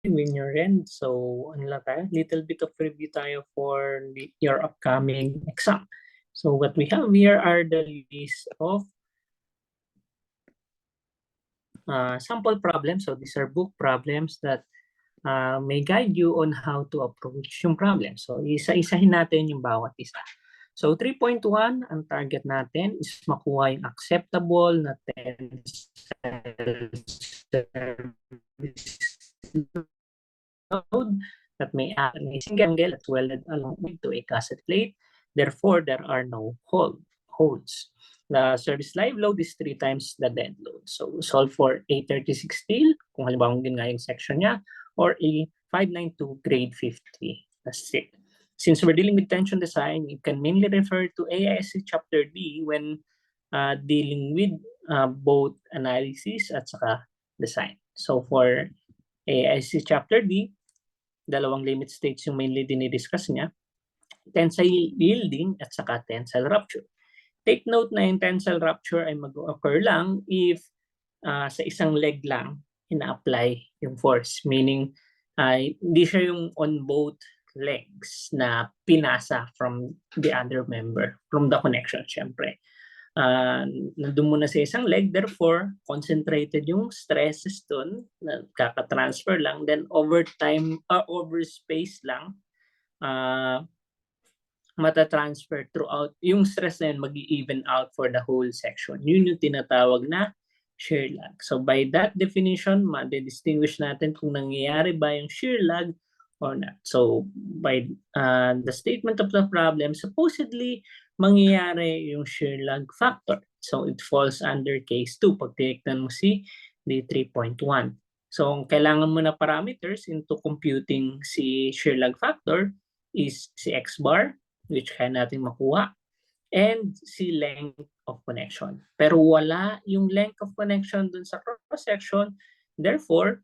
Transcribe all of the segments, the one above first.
when you're in. So, ano lang tayo? Little bit of review tayo for your upcoming exam. So, what we have here are the list of sample problems. So, these are book problems that may guide you on how to approach yung problem. So, isa-isahin natin yung bawat isa. So, 3.1, ang target natin is makuha yung acceptable na tensile service load that may act in a single angle that's welded along to a cassette plate. Therefore, there are no holds. The service live load is 3 times the dead load. So, solve for A36 steel, kung halimbawa din nga yung section niya, or a 592 grade 50. That's it. Since we're dealing with tension design, you can mainly refer to AISC Chapter D when dealing with both analysis at saka design. So, for AISC Chapter D, dalawang limit states yung mainly dinidiscuss niya, tensile yielding at saka tensile rupture. Take note na yung tensile rupture ay mag-occur lang if sa isang leg lang ina-apply yung force. Meaning, hindi siya yung on both legs na pinasa from the other member, from the connection, syempre. Nandun muna sa isang leg, therefore, concentrated yung stresses dun, kaka-transfer lang, then over time, over space lang, mata-transfer throughout, yung stress na yun mag-even out for the whole section. Yun yung tinatawag na shear lag. So by that definition, ma-distinguish natin kung nangyayari ba yung shear lag or not. So by the statement of the problem, supposedly, mangyayari yung shear lag factor. So it falls under case 2 pag tinignan mo si D3.1. So ang kailangan mo na parameters into computing si shear lag factor is si X bar, which kaya natin makuha, and si length of connection. Pero wala yung length of connection dun sa cross-section. Therefore,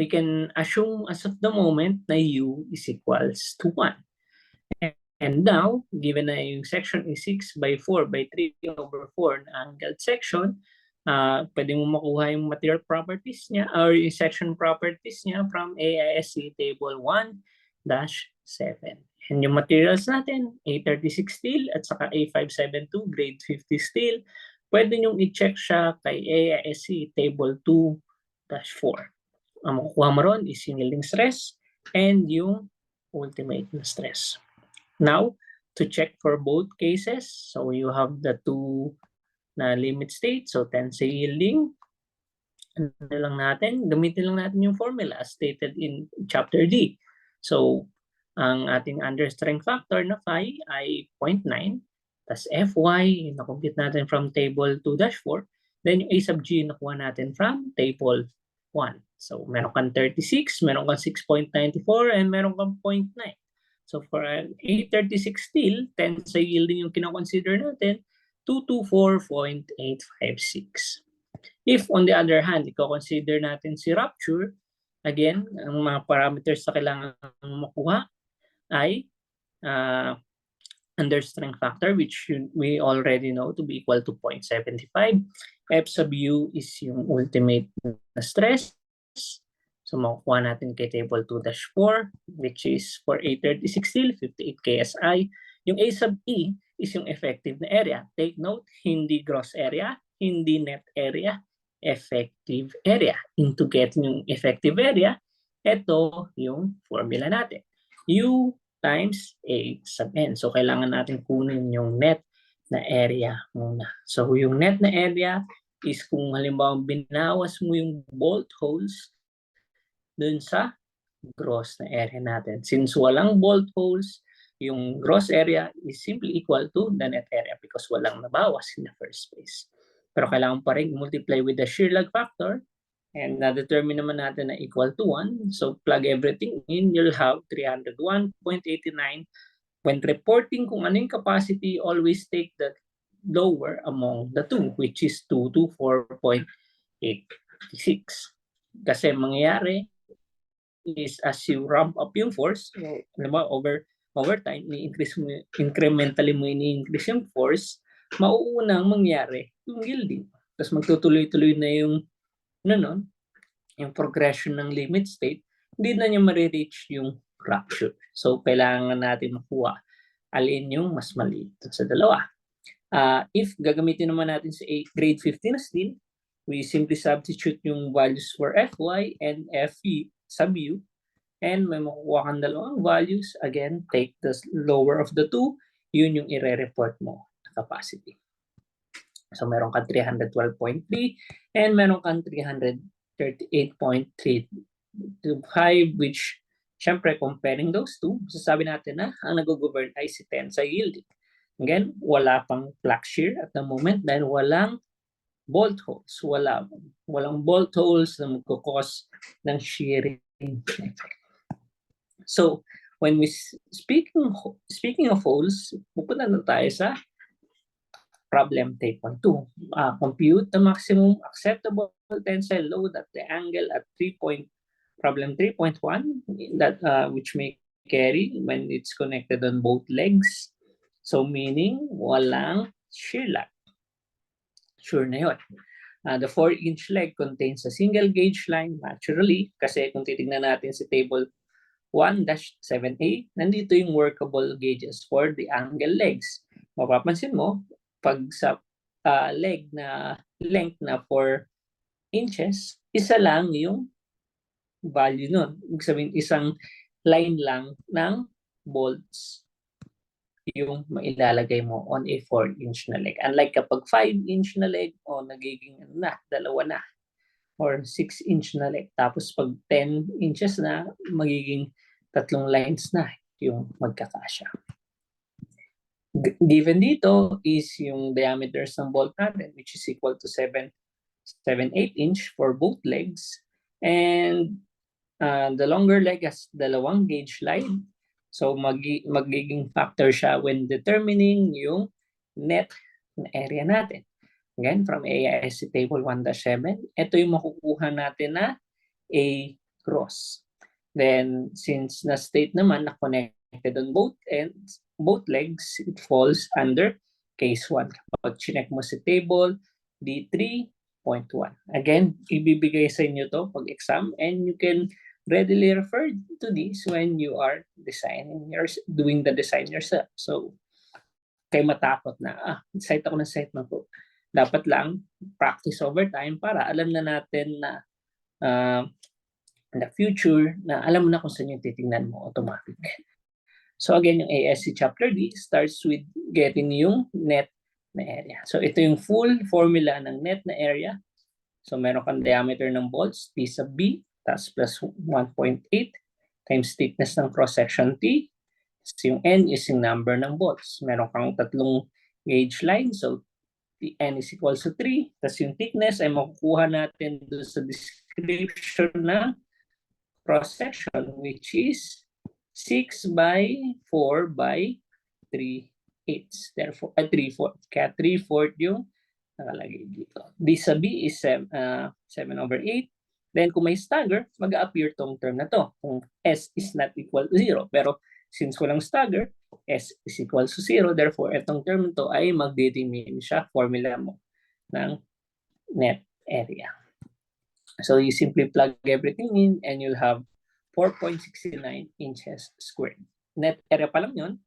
we can assume as of the moment na U is equals to 1. And now, given na yung section is 6 by 4 by 3 over 4 na angled section, pwede mo makuha yung material properties niya or yung section properties niya from AISC table 1-7. And yung materials natin, A36 steel at saka A572 grade 50 steel, pwede nyo i-check siya kay AISC table 2-4. Ang makukuha mo ron is yung yielding stress and yung ultimate na stress. Now, to check for both cases, so you have the two na limit state, so tensile yielding, ano lang natin, gamitin lang natin yung formula as stated in chapter D. So, ang ating under strength factor na phi ay 0.9, tas Fy, na-compute natin from table 2-4, then yung A sub G nakuha natin from table 1. So, meron kang 36, meron kang 6.94, and meron kang 0.9. So for an A36 steel, tensile yielding yung kinoconsider natin, 224.856. If on the other hand, i-consider natin si rupture, again, ang mga parameters na kailangan makuha ay under strength factor, which we already know to be equal to 0.75. F sub U is yung ultimate na stress. So makukuha natin kay table 2-4, which is for A36 steel, 58 KSI. Yung A sub E is yung effective na area. Take note, hindi gross area, hindi net area, effective area. Into getting yung effective area, ito yung formula natin. U times A sub N. So kailangan natin kunin yung net na area muna. So yung net na area is kung halimbawa binawas mo yung bolt holes dun sa gross na area natin. Since walang bolt holes, yung gross area is simply equal to the net area because walang nabawas in the first place. Pero kailangan pa rin multiply with the shear lag factor and na-determine naman natin na equal to 1. So plug everything in, you'll have 301.89. When reporting kung ano yung capacity, always take the lower among the two, which is 224.86. Kasi mangyayari, is as you ramp up yung force, over time, incrementally mo ini-increase yung force, mauunang mangyari yung yielding. Tapos magtutuloy-tuloy na yung yung progression ng limit state, hindi na niya ma-reach yung rupture. So, kailangan natin makuha alin yung mas maliit sa dalawa. If gagamitin naman natin sa grade 15 na still, we simply substitute yung values for Fy and Fe sub u, and may makukuha kang dalawang values. Again, take the lower of the two, yun yung ire-report mo na capacity. So, meron kang 312.3 and meron kang 338.325, which, syempre, comparing those two, sasabi natin na ang nag-govern ay si tensile yielding. Again, wala pang flux shear at the moment dahil walang bolt holes. Walang bolt holes na magkukos ng shearing effect. So, when we speaking of holes, pupunta na tayo sa problem 3.2. Compute the maximum acceptable tensile load at the angle at problem 3.1 that which may carry when it's connected on both legs. So meaning walang shear lag. Sure na yun. The 4-inch leg contains a single gauge line naturally kasi kung titignan natin si table 1-7a, nandito yung workable gauges for the angle legs. Mapapansin mo, pag sa leg na length na 4 inches, isa lang yung value nun. Ibig sabihin, isang line lang ng bolts yung mailalagay mo on a 4-inch na leg. Unlike kapag 5-inch na leg, nagiging dalawa na. Or 6-inch na leg. Tapos pag 10 inches na, magiging 3 lines na yung magkakasya. Given dito is yung diameters ng bolt natin, which is equal to 7/8 inch for both legs. And the longer leg has dalawang gauge line. So magiging factor siya when determining yung net na area natin. Again, from AISC table 1-7, ito yung makukuha natin na A cross. Then, since na-state naman na connected on both ends, both legs, it falls under case 1. Kapag chinek mo si table D3.1. Again, ibibigay sa inyo to pag exam and you can readily refer to this when you are doing the design yourself. So, kayo matakot na, site ako ng site na to. Dapat lang practice over time para alam na natin na in the future, na alam mo na kung saan yung titingnan mo automatic. So again, yung ASC Chapter D starts with getting yung net na area. So ito yung full formula ng net na area. So meron kang diameter ng bolts, T sub B, tas plus 1.8 times thickness ng cross-section T. So yung N is yung number ng bolts. Meron kang 3 gauge line. So the N is equals to 3. Tas yung thickness ay makukuha natin doon sa description ng cross-section, which is 6/4/3/8. Therefore, 3/4. Kaya 3/4 yung nakalagay dito. D sub B is 7/8. Then kung may stagger, mag-appear tong term na to. Kung S is not equal to 0. Pero since walang stagger, S is equal to 0. Therefore, itong term to ay magdetermine siya, formula mo, ng net area. So you simply plug everything in and you'll have 4.69 inches squared. Net area pa lang yun.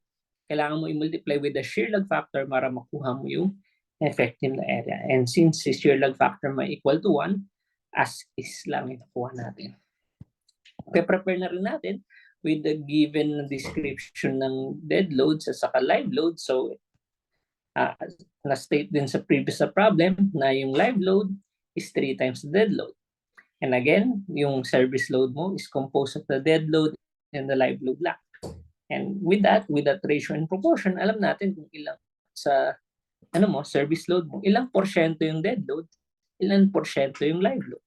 Kailangan mo i-multiply with the shear lag factor para makuha mo yung effective na area. And since si shear lag factor may equal to 1, as is lang ito kuha natin. Okay, prepare na rin natin with the given description ng dead loads at saka live load. So, na-state din sa previous problem na yung live load is 3 times the dead load. And again, yung service load mo is composed of the dead load and the live load lang. And with that ratio and proportion, alam natin kung ilang sa service load mo, ilang porsyento yung dead load, ilang porsyento yung live load.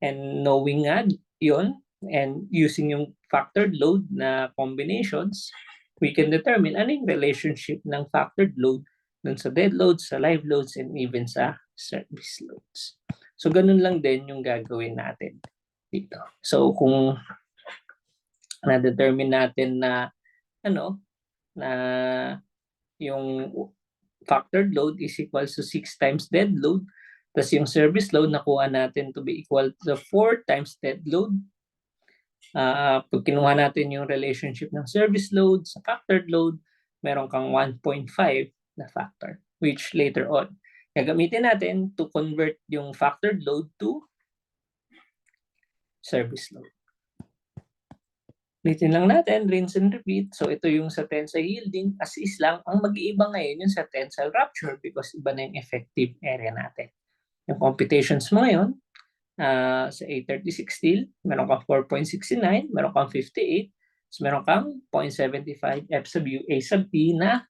And knowing nga yun, and using yung factored load na combinations, we can determine ano yung relationship ng factored load dun sa dead loads, sa live loads, and even sa service loads. So, ganun lang din yung gagawin natin dito. So, kung na-determine natin na na yung factored load is equals to 6 times dead load, Tapos yung service load, nakuha natin to be equal to 4 times dead load. Pag kinuha natin yung relationship ng service load sa factored load, meron kang 1.5 na factor, which later on, gagamitin natin to convert yung factored load to service load. Ulitin lang natin, rinse and repeat. So ito yung sa tensile yielding, as is lang. Ang mag-iiba ngayon yung sa tensile rupture because iba na yung effective area natin. Yung computations mo ngayon, sa A36 steel, meron kang 4.69, meron kang 58, so meron kang 0.75 F sub U A sub P na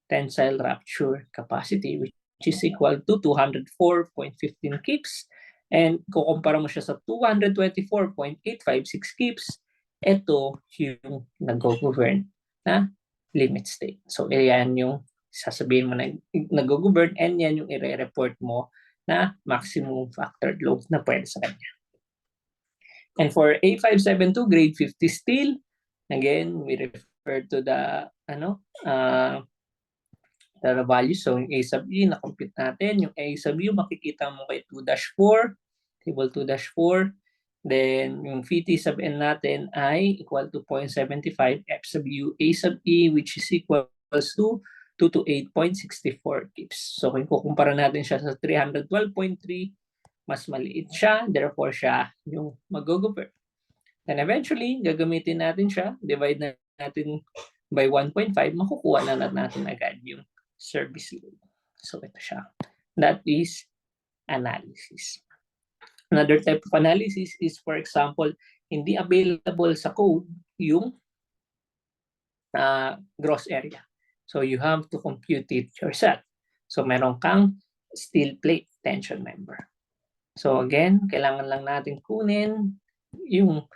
tensile rupture capacity, which is equal to 204.15 kips. And kukumpara mo siya sa 224.856 kips, ito yung nag-govern na limit state. So, yan yung sasabihin mo na nag-govern and yan yung i-report mo na maximum factored load na pwede sa kanya. And for A572 grade 50 steel, again, we refer to the value. So, yung A sub E, na-compute natin. Yung A sub U, makikita mo kay 2-4, table 2-4. Then, yung VT sub N natin ay equal to 0.75 F sub U A sub E, which is equals to 2 to 8.64 kips. So, kung kukumpara natin siya sa 312.3, mas maliit siya, therefore siya yung mag-govern. And eventually, gagamitin natin siya, divide natin by 1.5, makukuha na natin agad yung service load. So, ito siya. That is analysis. Another type of analysis is, for example, hindi available sa code yung gross area. So you have to compute it yourself. So meron kang steel plate tension member. So again, kailangan lang natin kunin yung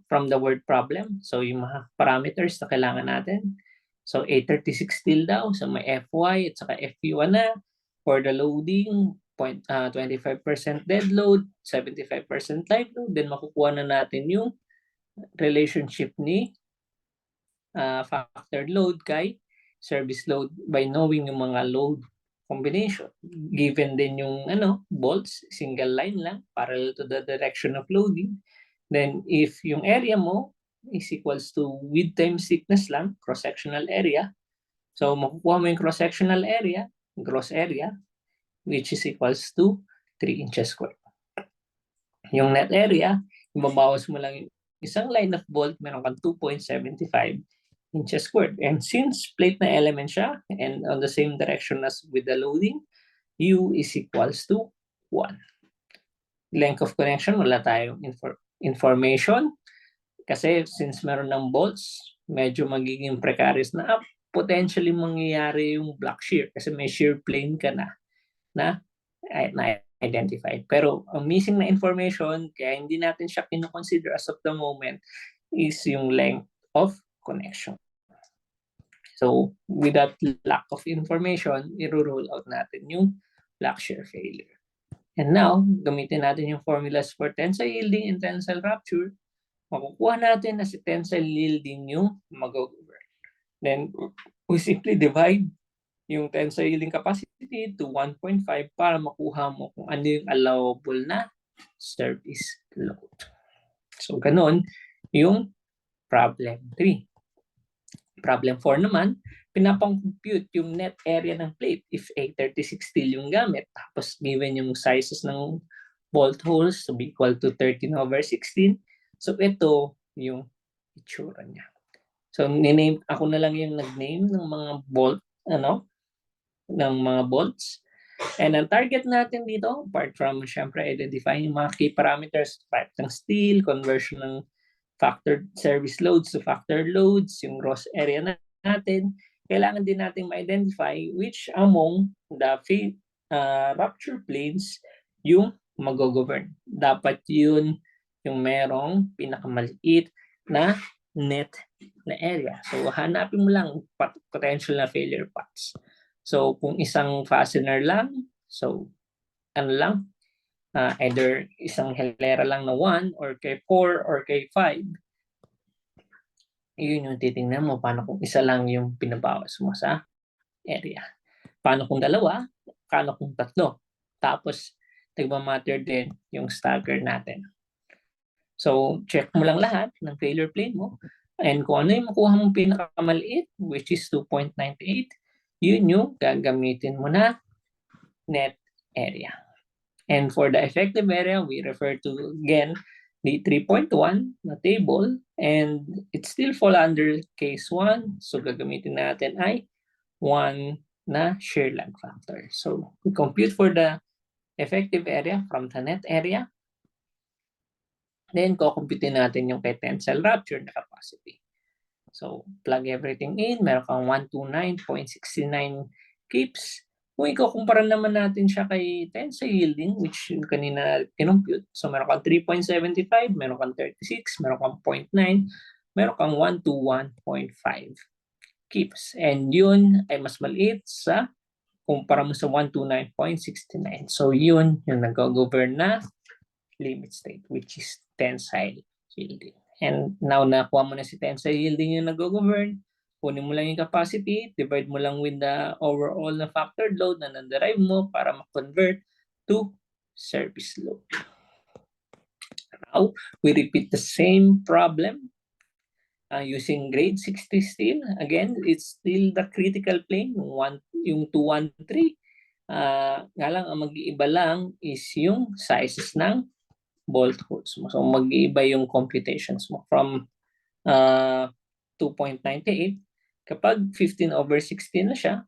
from the word problem. So yung mga parameters na kailangan natin. So A36 steel daw, so may FY at saka FU na. For the loading, 25% dead load, 75% live load, then makukuha na natin yung relationship ni factored load kay service load by knowing yung mga load combination. Given din yung bolts, single line lang, parallel to the direction of loading. Then if yung area mo is equals to width times thickness lang, cross-sectional area, so makukuha mo yung cross-sectional area, gross area, which is equals to 3 inches squared. Yung net area, ibabawas mo lang yung isang line of bolt, meron kang 2.75 inches squared. And since plate na element siya, and on the same direction as with the loading, U is equals to 1. Length of connection, wala tayong information. Kasi since meron ng bolts, medyo magiging precarious na potentially mangyayari yung block shear kasi may shear plane ka na identified. Pero ang missing na information, kaya hindi natin siya kino-consider as of the moment, is yung length of connection. So, with that lack of information, i-rule out natin yung block shear failure. And now, gamitin natin yung formulas for tensile yielding and tensile rupture. Makukuha natin na si tensile yielding yung mag-govern. Then, we simply divide yung tensile yielding capacity to 1.5 para makuha mo kung ano yung allowable na service load. So, ganun yung problem 3. Problem 4 naman, pinapang-compute yung net area ng plate if A36 steel yung gamit. Tapos, given yung sizes ng bolt holes to be equal to 13/16. So, ito yung itsura niya. So, ako na lang yung nag-name ng mga bolt, ng mga bolts. And ang target natin dito, apart from syempre identifying yung mga key parameters, type ng steel, conversion ng factored service loads to factored loads, yung gross area natin, kailangan din natin ma-identify which among the rupture planes yung mag-govern. Dapat yun yung merong pinakamaliit na net na area. So, hanapin mo lang potential na failure paths. So, kung isang fastener lang, so, either isang hilera lang na 1 or kay 4 or kay 5, yun yung titingnan mo. Paano kung isa lang yung pinabawas mo sa area? Paano kung dalawa? Paano kung tatlo? Tapos, nagmamatter din yung stagger natin. So, check mo lang lahat ng failure plane mo. And kung ano yung makuha mong pinakamaliit, which is 2.98, yun yung gagamitin mo na net area. And for the effective area, we refer to, again, the 3.1 na table, and it still fall under case 1. So, gagamitin natin ay 1 na shear lag factor. So, we compute for the effective area from the net area. Then, kukumputin natin yung kay tensile rupture na capacity. So, plug everything in. Meron kang 129.69 kips. Kung ikukumpara naman natin siya kay tensile yielding, which yung kanina kinumpute. So, meron kang 3.75, meron kang 36, meron kang 0.9, meron kang 121.5 kips. And yun ay mas maliit sa kumpara mo sa 129.69. So, yun yung nag-govern na limit state, which is tensile yielding. And now nakuha mo na si tensile yielding yung nag-govern, kunin mo lang yung capacity, divide mo lang with the overall na factored load na nanderive mo para ma-convert to service load. Now, we repeat the same problem using grade 60 steel. Again, it's still the critical plane, yung 213. Nga lang, ang mag-iiba lang is yung sizes ng bolt holes mo. So, mag-iiba yung computations mo from 2.98. Kapag 15/16 na siya,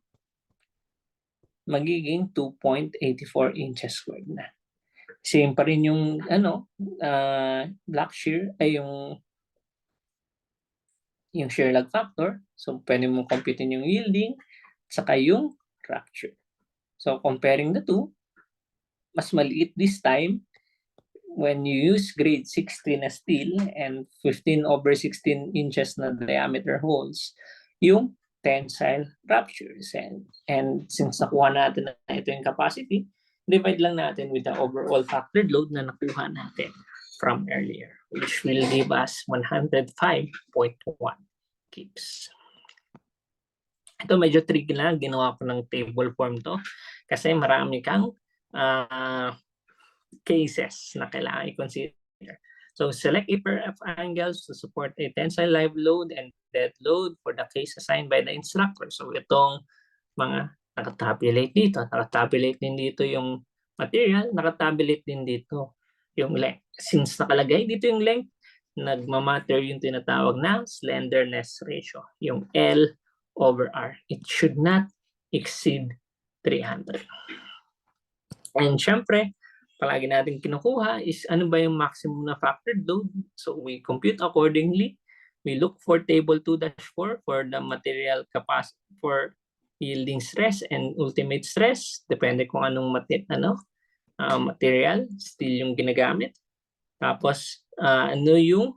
magiging 2.84 inches squared na. Same pa rin yung black shear ay yung shear lag factor. So, pwede mong computein yung yielding saka yung rupture. So, comparing the two, mas maliit this time when you use grade 60 na steel and 15/16 inches na diameter holes, yung tensile ruptures. And since nakuha natin na ito yung capacity, divide lang natin with the overall factored load na nakuha natin from earlier, which will give us 105.1 kips. Ito medyo tricky lang, ginawa ko ng table form to kasi marami kang cases na kailangan i-consider. So, select a pair of angles to support a tensile live load and dead load for the case assigned by the instructor. So, itong mga nakatabulate dito. Nakatabulate din dito yung material, nakatabulate din dito yung length. Since nakalagay dito yung length, nagmamatter yung tinatawag na slenderness ratio, yung L/R. It should not exceed 300. And syempre, palagi natin kinukuha is ano ba yung maximum na factored load. So we compute accordingly. We look for table 2-4 for the material capacity for yielding stress and ultimate stress. Depende kung anong material, steel yung ginagamit. Tapos ano yung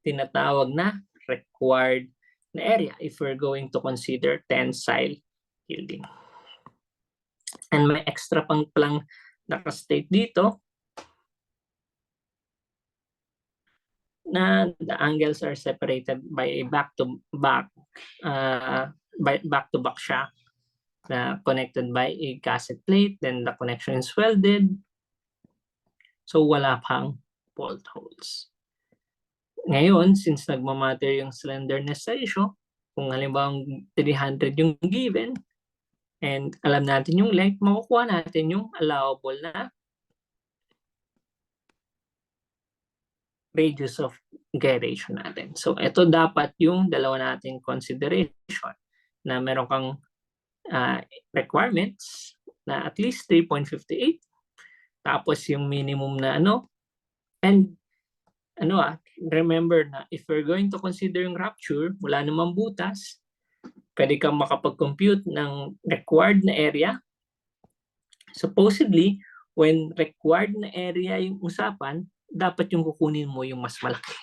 tinatawag na required na area if we're going to consider tensile yielding. And may extra pang palang naka-state dito na the angles are separated by a back-to-back shaft connected by a cassette plate, then the connection is welded. So wala pang bolt holes. Ngayon, since nagmamatter yung slenderness ratio, kung halimbawa 300 yung given, and alam natin yung length, makukuha natin yung allowable na radius of gyration natin. So, ito dapat yung dalawa nating consideration na meron kang requirements na at least 3.58. Tapos yung minimum na and remember na if we're going to consider yung rupture, wala namang butas, pwede kang makapag-compute ng required na area. Supposedly, when required na area yung usapan, dapat yung kukunin mo yung mas malaki.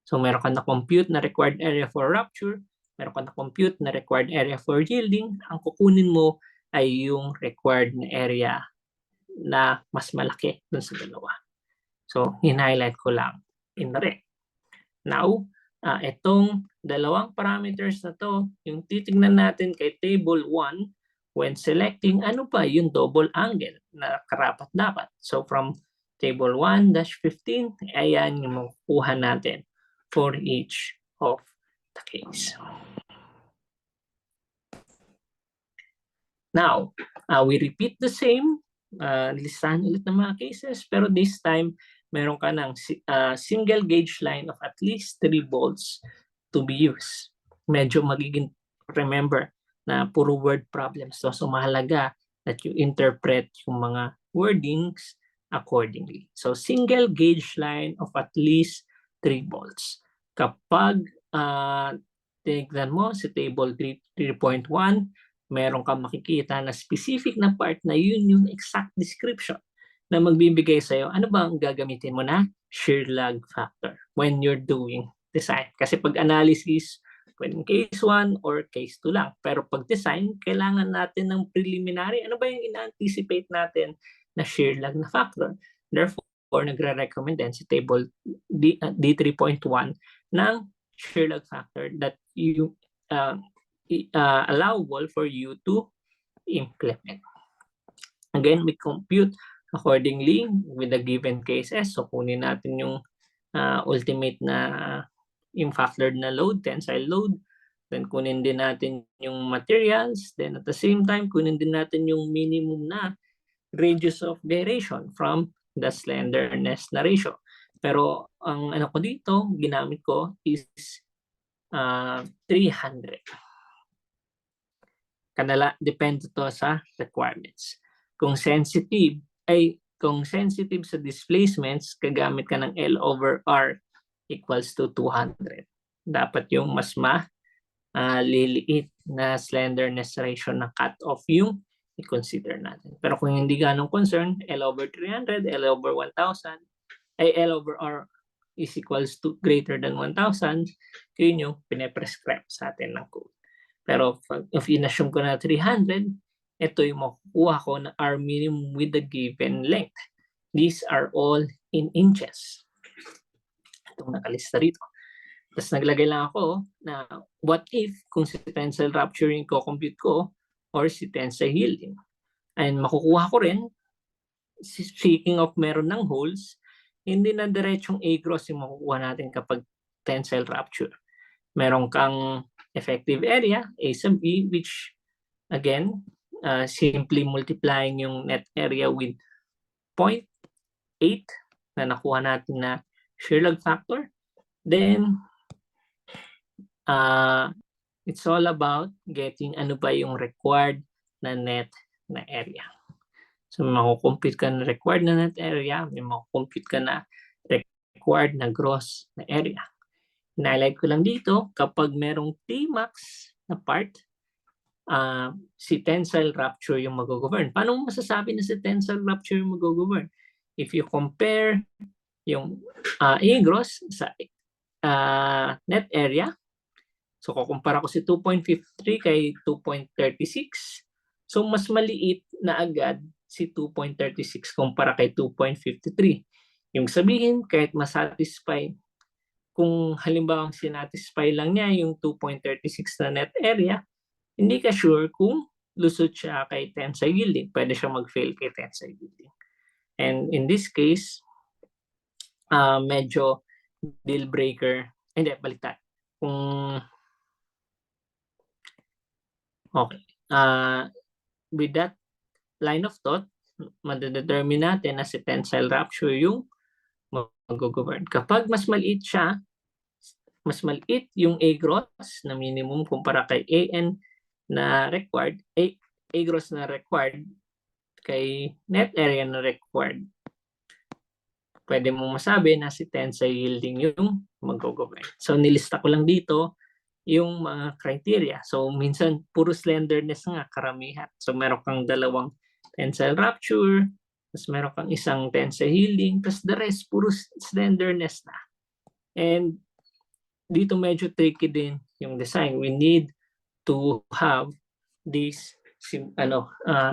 So, meron ka na-compute na required area for rupture, meron ka na-compute na required area for yielding, ang kukunin mo ay yung required na area na mas malaki dun sa dalawa. So, in-highlight ko lang in red. Now, itong dalawang parameters na to, yung titignan natin kay table 1, when selecting ano pa yung double angle na karapat-dapat. So from table 1-15, ayan yung makukuha natin for each of the case. Now, we repeat the same, listahan ulit ng mga cases, pero this time, meron ka ng single gauge line of at least 3 volts to be used. Medyo magiging, remember, na puro word problems to. So, mahalaga that you interpret yung mga wordings accordingly. So, single gauge line of at least 3 volts. Kapag tignan mo si table 3.1, meron kang makikita na specific na part na yun yung exact description na magbibigay sa'yo, ano ba ang gagamitin mo na shear lag factor when you're doing design. Kasi pag analysis, when case 1 or case 2 lang. Pero pag design, kailangan natin ng preliminary. Ano ba yung ina-anticipate natin na shear lag na factor? Therefore, nagre-recommend din si table D3.1 ng shear lag factor that you allowable for you to implement. Again, we compute accordingly with the given cases. So, kunin natin yung ultimate na yung factor na load, tensile load. Then, kunin din natin yung materials. Then, at the same time, kunin din natin yung minimum na radius of gyration from the slenderness na ratio. Pero, ang ano ko dito, ginamit ko is 300. Depende to sa requirements. Kung sensitive sa displacements, gagamit ka ng L over R equals to 200. Dapat yung mas liliit na slenderness ratio na cut-off yung i-consider natin. Pero kung hindi ganong concern, L over 300, L over 1,000, L over R is equals to greater than 1,000, yun yung pine-prescribe sa atin ng code. Pero if in-assume ko na 300, ito yung makukuha ko na R minimum with the given length. These are all in inches. Itong nakalista rito. Tapos naglagay lang ako na what if kung si tensile rupture yung compute ko or si tensile yielding. And makukuha ko rin, speaking of meron ng holes, hindi na diretsong A-gross yung makukuha natin kapag tensile rupture. Meron kang effective area, A sub B, which again, simply multiplying yung net area with 0.8 na nakuha natin na shear lag factor. Then, it's all about getting ano ba yung required na net na area. So, makukompute ka na required na net area, may makukompute ka na required na gross na area. Highlight ko lang dito, kapag merong Tmax na part, si tensile rupture yung mag-govern. Paano mo masasabi na si tensile rupture yung mag-govern? If you compare yung A-gross sa net area, so kukumpara ko si 2.53 kay 2.36, so mas maliit na agad si 2.36 kumpara kay 2.53. Yung sabihin, kahit masatisfy, kung halimbawa sinatisfy lang niya yung 2.36 na net area, hindi ka sure kung lusot siya kay tensile yielding. Pwede siya mag-fail kay tensile yielding. And in this case, medyo deal breaker. Hindi, baliktad. Okay. With that line of thought, madedetermine natin na si tensile rupture yung mag-govern. Kapag mas maliit siya, mas maliit yung A-gross na minimum kumpara kay AN na required, A-gross na required kay net area na required, pwede mo masabi na si tensile yielding yung mag-govern. So, nilista ko lang dito yung mga criteria. So, minsan, puro slenderness nga, karamihan. So, meron kang dalawang tensile rupture, tapos meron kang isang tensile yielding, tapos the rest, puro slenderness na. And dito medyo tricky din yung design. We need to have this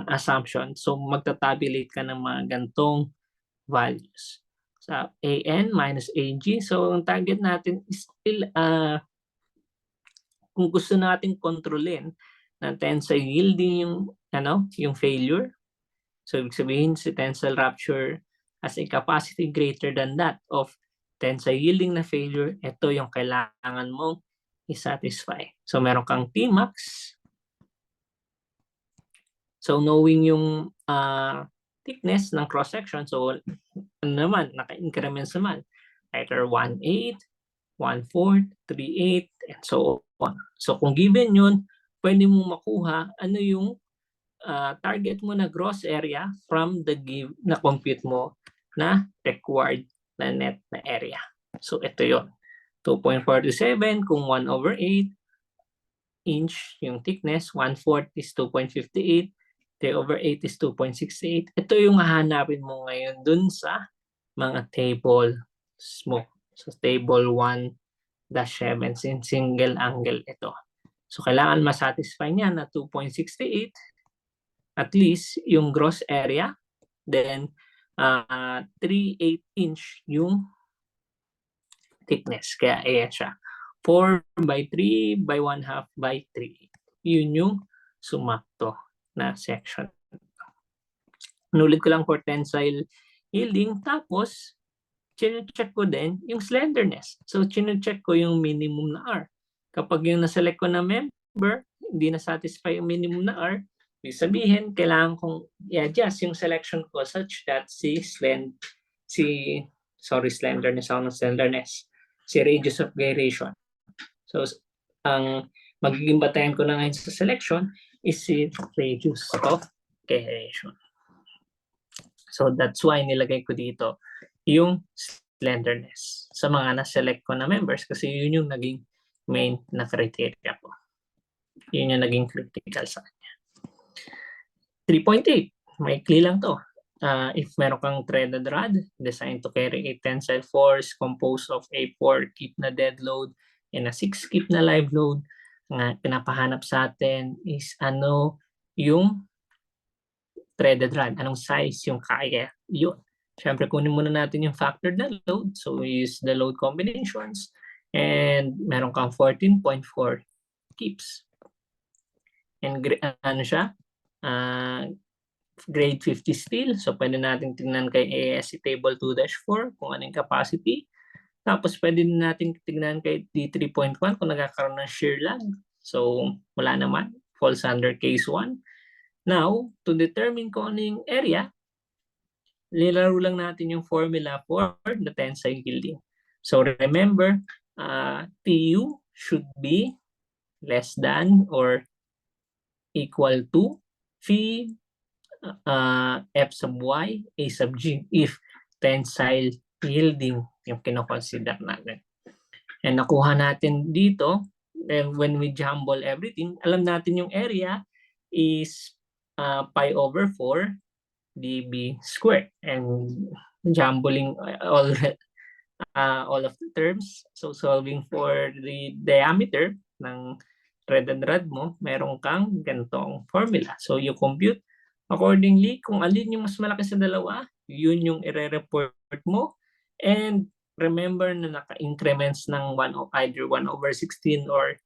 assumption. So, magtatabulate ka ng mga gantong values. So, AN minus AG. So, ang target natin is still, kung gusto natin kontrolin na tensile yielding yung yung failure. So, ibig sabihin, si tensile rupture has a capacity greater than that of tensile yielding na failure. Ito yung kailangan mong i-satisfy. So, meron kang Tmax. So, knowing yung thickness ng cross-section, so, naka-increments naman. Either 1/8, 1/4, 3/8, and so on. So, kung given yun, pwede mong makuha ano yung target mo na gross area from the na compute mo na required na net na area. So, ito yun. 2.47 kung 1/8 inch yung thickness, 1/4 is 2.58, 3/8 is 2.68. Ito yung hahanapin mo ngayon dun sa mga tables mo. So, table 1-7, single angle ito. So, kailangan masatisfy niya na 2.68 at least yung gross area, then 3/8 inch yung thickness. Kaya ayan siya. 4/3 by 1/2 by 3. Yun yung sumakto na section. Nulit ko lang for tensile yielding. Tapos, chinecheck ko din yung slenderness. So, chinecheck ko yung minimum na R. Kapag yung naselect ko na member, hindi na satisfy yung minimum na R, ibig sabihin, kailangan kong i-adjust yung selection ko such that si radius of gyration. So, ang magiging batayan ko na ngayon sa selection is si radius of gyration. So, that's why nilagay ko dito yung slenderness sa mga na-select ko na members kasi yun yung naging main na criteria ko. Yun yung naging critical sa kanya. 3.8, maikli lang to. If meron kang threaded rod designed to carry a tensile force composed of a 4 kip na dead load and a 6 kip na live load, nga pinapahanap sa atin is ano yung threaded rod, anong size yung kaya. Yun. Siyempre, kunin muna natin yung factored na load. So, we use the load combinations and meron kang 14.4 kips. And ano siya? Grade 50 steel. So, pwede natin tingnan kay ASC table 2-4 kung anong capacity. Tapos, pwede natin tingnan kay D3.1 kung nagkakaroon ng shear lag. So, wala naman. Falls under case 1. Now, to determine kung anong area, nilaro lang natin yung formula for the tensile yielding. So, remember, TU should be less than or equal to phi f sub y a sub g if tensile yielding yung kinoconsider natin. And nakuha natin dito, when we jumble everything, alam natin yung area is pi over 4 dB squared. And jumbling all of the terms, so solving for the diameter ng threaded rod mo, meron kang ganitong formula. So, you compute accordingly kung alin yung mas malaki sa dalawa, yun yung i-report mo. And remember na naka-increments ng either 1/16 or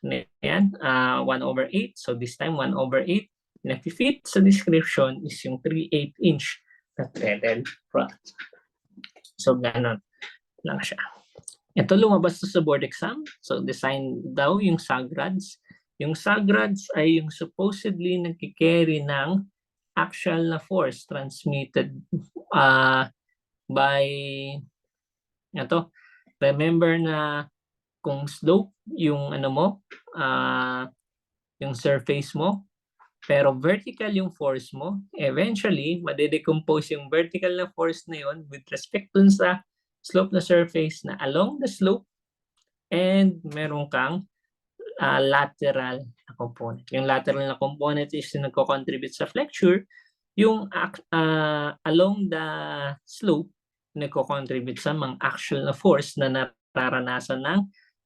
1/8. So, this time 1/8. Na-fit sa description is yung 3/8 inch na threaded rod. So, ganon lang siya. Ito lumabas sa board exam. So, design daw yung sag rods. Yung sag rods ay yung supposedly nagkikerry ng actual na force transmitted by ito. Remember na kung slope yung ano mo, yung surface mo, pero vertical yung force mo, eventually, madedecompose yung vertical na force na yun with respect dun sa slope na surface na along the slope and meron kang lateral na component. Yung lateral na component is yung nagko-contribute sa flexure. Yung along the slope, nagko-contribute sa mga actual na force na nararanasan ng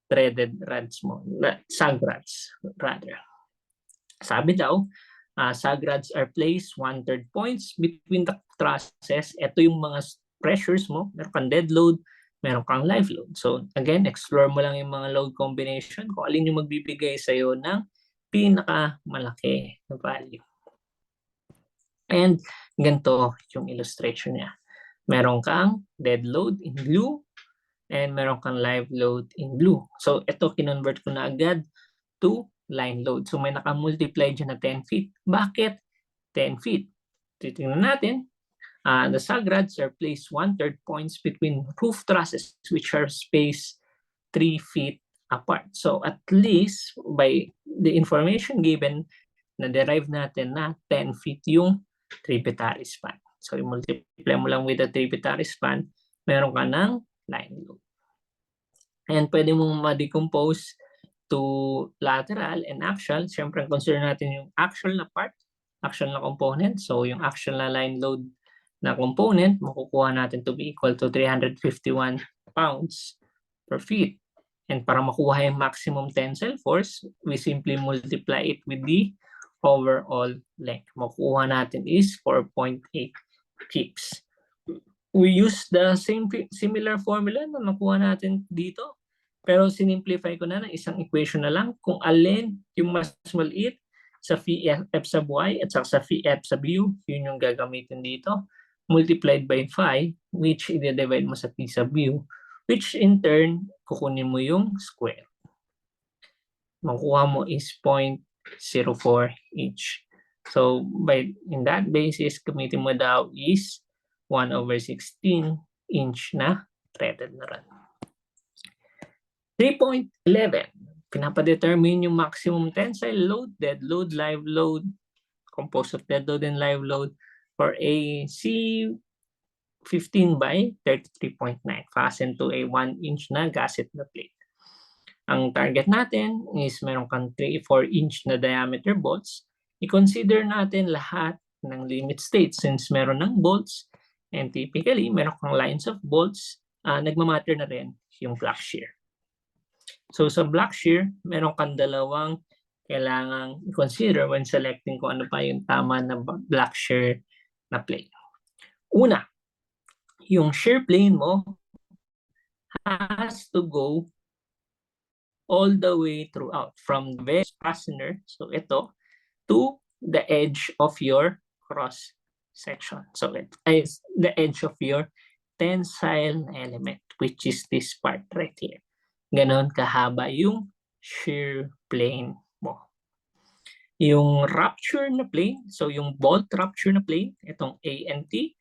threaded rods mo, sag rods rather. Sabi daw, sag rods are placed 1/3 points between the trusses. Ito yung mga pressures mo, meron kang dead load, meron kang live load. So again, explore mo lang yung mga load combination kung alin yung magbibigay sa'yo ng pinakamalaki na value. And ganito yung illustration niya. Meron kang dead load in blue and meron kang live load in blue. So ito kinonvert ko na agad to line load. So may naka-multiply dyan na 10 feet. Bakit 10 feet? Titingnan natin. The sagrads are placed 1/3 points between roof trusses which are spaced 3 feet apart. So at least by the information given, na-derive natin na 10 feet yung tributary span. So i-multiply mo lang with the tributary span, meron ka ng line load. And pwede mong ma-decompose to lateral and axial. Siyempre, consider natin yung axial na part, axial na component. So yung axial na line load na component, makukuha natin to be equal to 351 pounds per feet. And para makuha yung maximum tensile force, we simply multiply it with the overall length. Makukuha natin is 4.8 kips. We use the similar formula na nakuha natin dito. Pero sinimplify ko na ng isang equation na lang kung alin yung mas maliit sa phi f sub y at sa phi f sub u, yun yung gagamitin dito, multiplied by phi, which i-divide mo sa p sub u, which in turn, kukunin mo yung square. Makuha mo is 0.04 each. So, in that basis, gamitin mo daw is 1/16 inch na threaded na rod. 3.11, pinapadetermine yung maximum tensile load, dead load, live load, composed of dead load and live load for a C15 by 33.9 fastened to a 1-inch na gasset na plate. Ang target natin is meron kang 3-4 inch na diameter bolts. I-consider natin lahat ng limit states since meron ng bolts and typically meron kang lines of bolts, nagmamatter na rin yung block shear. So sa block shear, meron kang dalawang kailangang i-consider when selecting kung ano pa yung tama na block shear na plane. Una, yung shear plane mo has to go all the way throughout from the base fastener, so ito, to the edge of your cross section. So it is the edge of your tensile element, which is this part right here. Ganon kahaba yung shear plane mo. Yung rupture na plane, so yung bolt rupture na plane, itong A and T,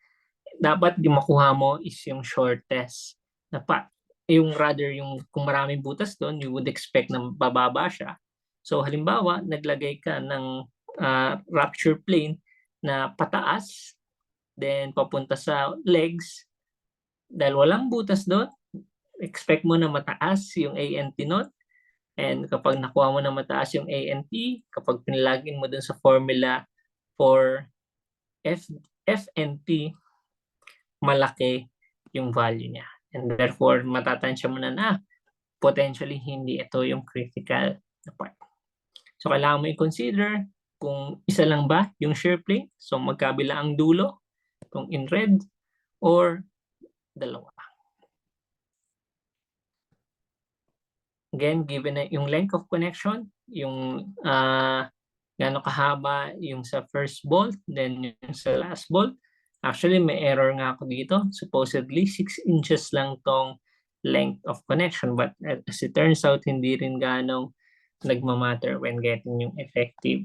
dapat yung makuha mo is yung shortest na path. Yung rather, yung kung maraming butas doon, you would expect na bababa siya. So halimbawa, naglagay ka ng rupture plane na pataas, then papunta sa legs, dahil walang butas doon, expect mo na mataas yung ANT nun. And kapag nakuha mo na mataas yung ANT, kapag pinilagin mo dun sa formula for FNT, malaki yung value niya. And therefore, matatansya mo na potentially hindi ito yung critical na part. So kailangan mo i-consider kung isa lang ba yung shear plane, so magkabila ang dulo, kung in red, or dalawa. Again, given na yung length of connection, yung gano'ng kahaba yung sa first bolt, then yung sa last bolt. Actually, may error nga ako dito. Supposedly, 6 inches lang tong length of connection. But as it turns out, hindi rin ganong nagmamatter when getting yung effective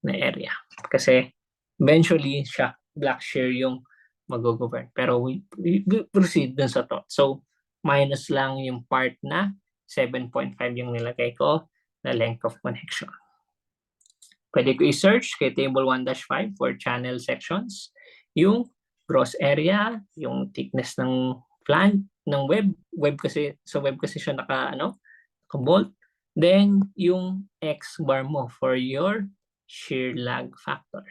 na area. Kasi eventually, block shear yung mag-govern. Pero we proceed dun sa thought. So, minus lang yung part na 7.5 yung nilagay ko na length of connection. Pwede ko i-search kay table 1-5 for channel sections. Yung gross area, yung thickness ng flange, ng web kasi, sa web kasi siya naka-bolt. Then, yung X bar mo for your shear lag factor.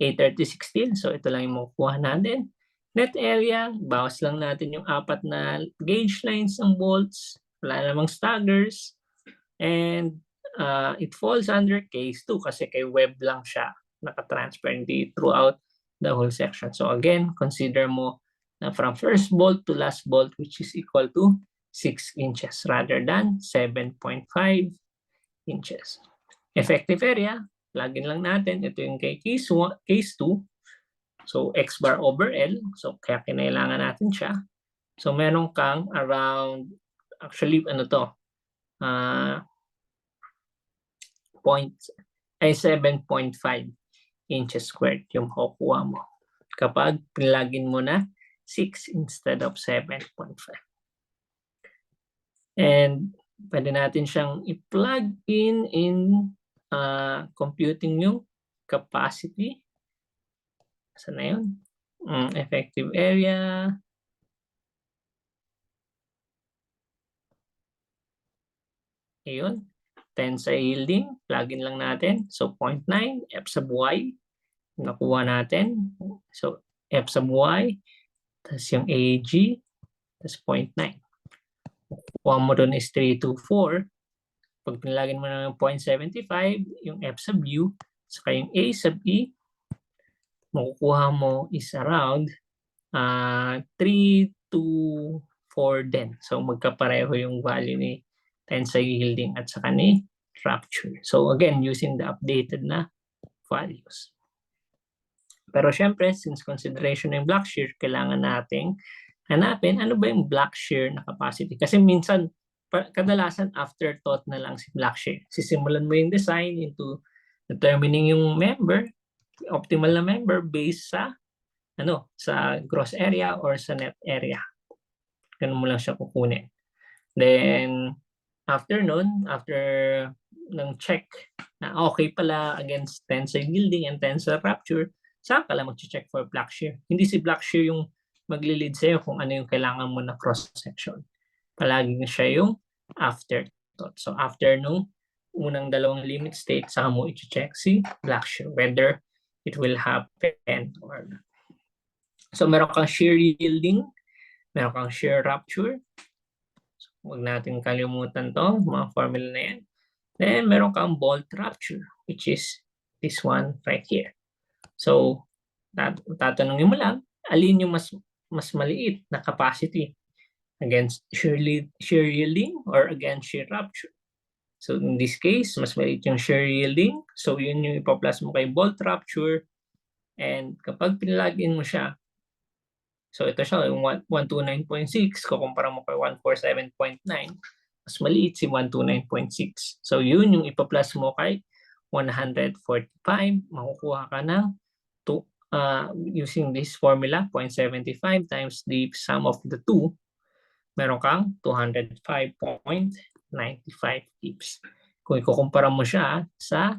830/16, so ito lang yung makukuha natin. Net area, bawas lang natin yung 4 na gauge lines ng bolts. Wala namang staggers. And it falls under case 2 kasi kay web lang siya naka-transfer hindi throughout the whole section. So again, consider mo na from first bolt to last bolt which is equal to 6 inches rather than 7.5 inches. Effective area, lagin lang natin. Ito yung kay case 2. So, X bar over L. So, kaya kinailangan natin siya. So, meron kang around, actually, ano to, 7.5 inches squared yung kukuha mo kapag pinlagin mo na 6 instead of 7.5. And pwede natin siyang i-plug in computing yung capacity. Saan na yun? Effective area. Ayun. Tensile yielding. Plug in lang natin. So 0.9 F sub Y. Nakuha natin. So F sub Y. Tapos yung AG. Tapos 0.9. Kuha mo doon is 324. Pag pinalagin mo na ng 0.75, yung F sub U, saka yung A sub E, makukuha mo is around 3 to 4 din. So magkapareho yung value ni tensile yielding at saka ni rupture. So again, using the updated na values. Pero syempre, since consideration ng block shear, kailangan nating hanapin ano ba yung block shear na capacity. Kasi minsan, kadalasan afterthought na lang si block shear. Sisimulan mo yung design into determining yung member, optimal na member based sa sa gross area or sa net area. Ganun mo lang siya kukunin. Then, after ng check na okay pala against tensile yielding and tensile rupture, saan ka lang mag-check for block shear. Hindi si block shear yung magli-lead sa'yo kung ano yung kailangan mo na cross-section. Palagi siya yung afterthought. So after nung unang dalawang limit state, saka mo i-check si block shear, whether it will happen or not. So meron kang shear yielding, meron kang shear rupture. So, huwag natin kalimutan to, mga formula na yan. Then meron kang bolt rupture, which is this one right here. So tatanungin mo lang, alin yung mas maliit na capacity against shear yielding or against shear rupture. So in this case, mas maliit yung shear yielding. So yun yung ipa-plus mo kay bolt rupture. And kapag pinlagin mo siya, so ito siya, yung 129.6, kukumpara mo kay 147.9, mas maliit si 129.6. So yun yung ipa-plus mo kay 145, makukuha ka ng using this formula, 0.75 times the sum of the two, meron kang 205.95 tips. Kung ikukumpara mo siya sa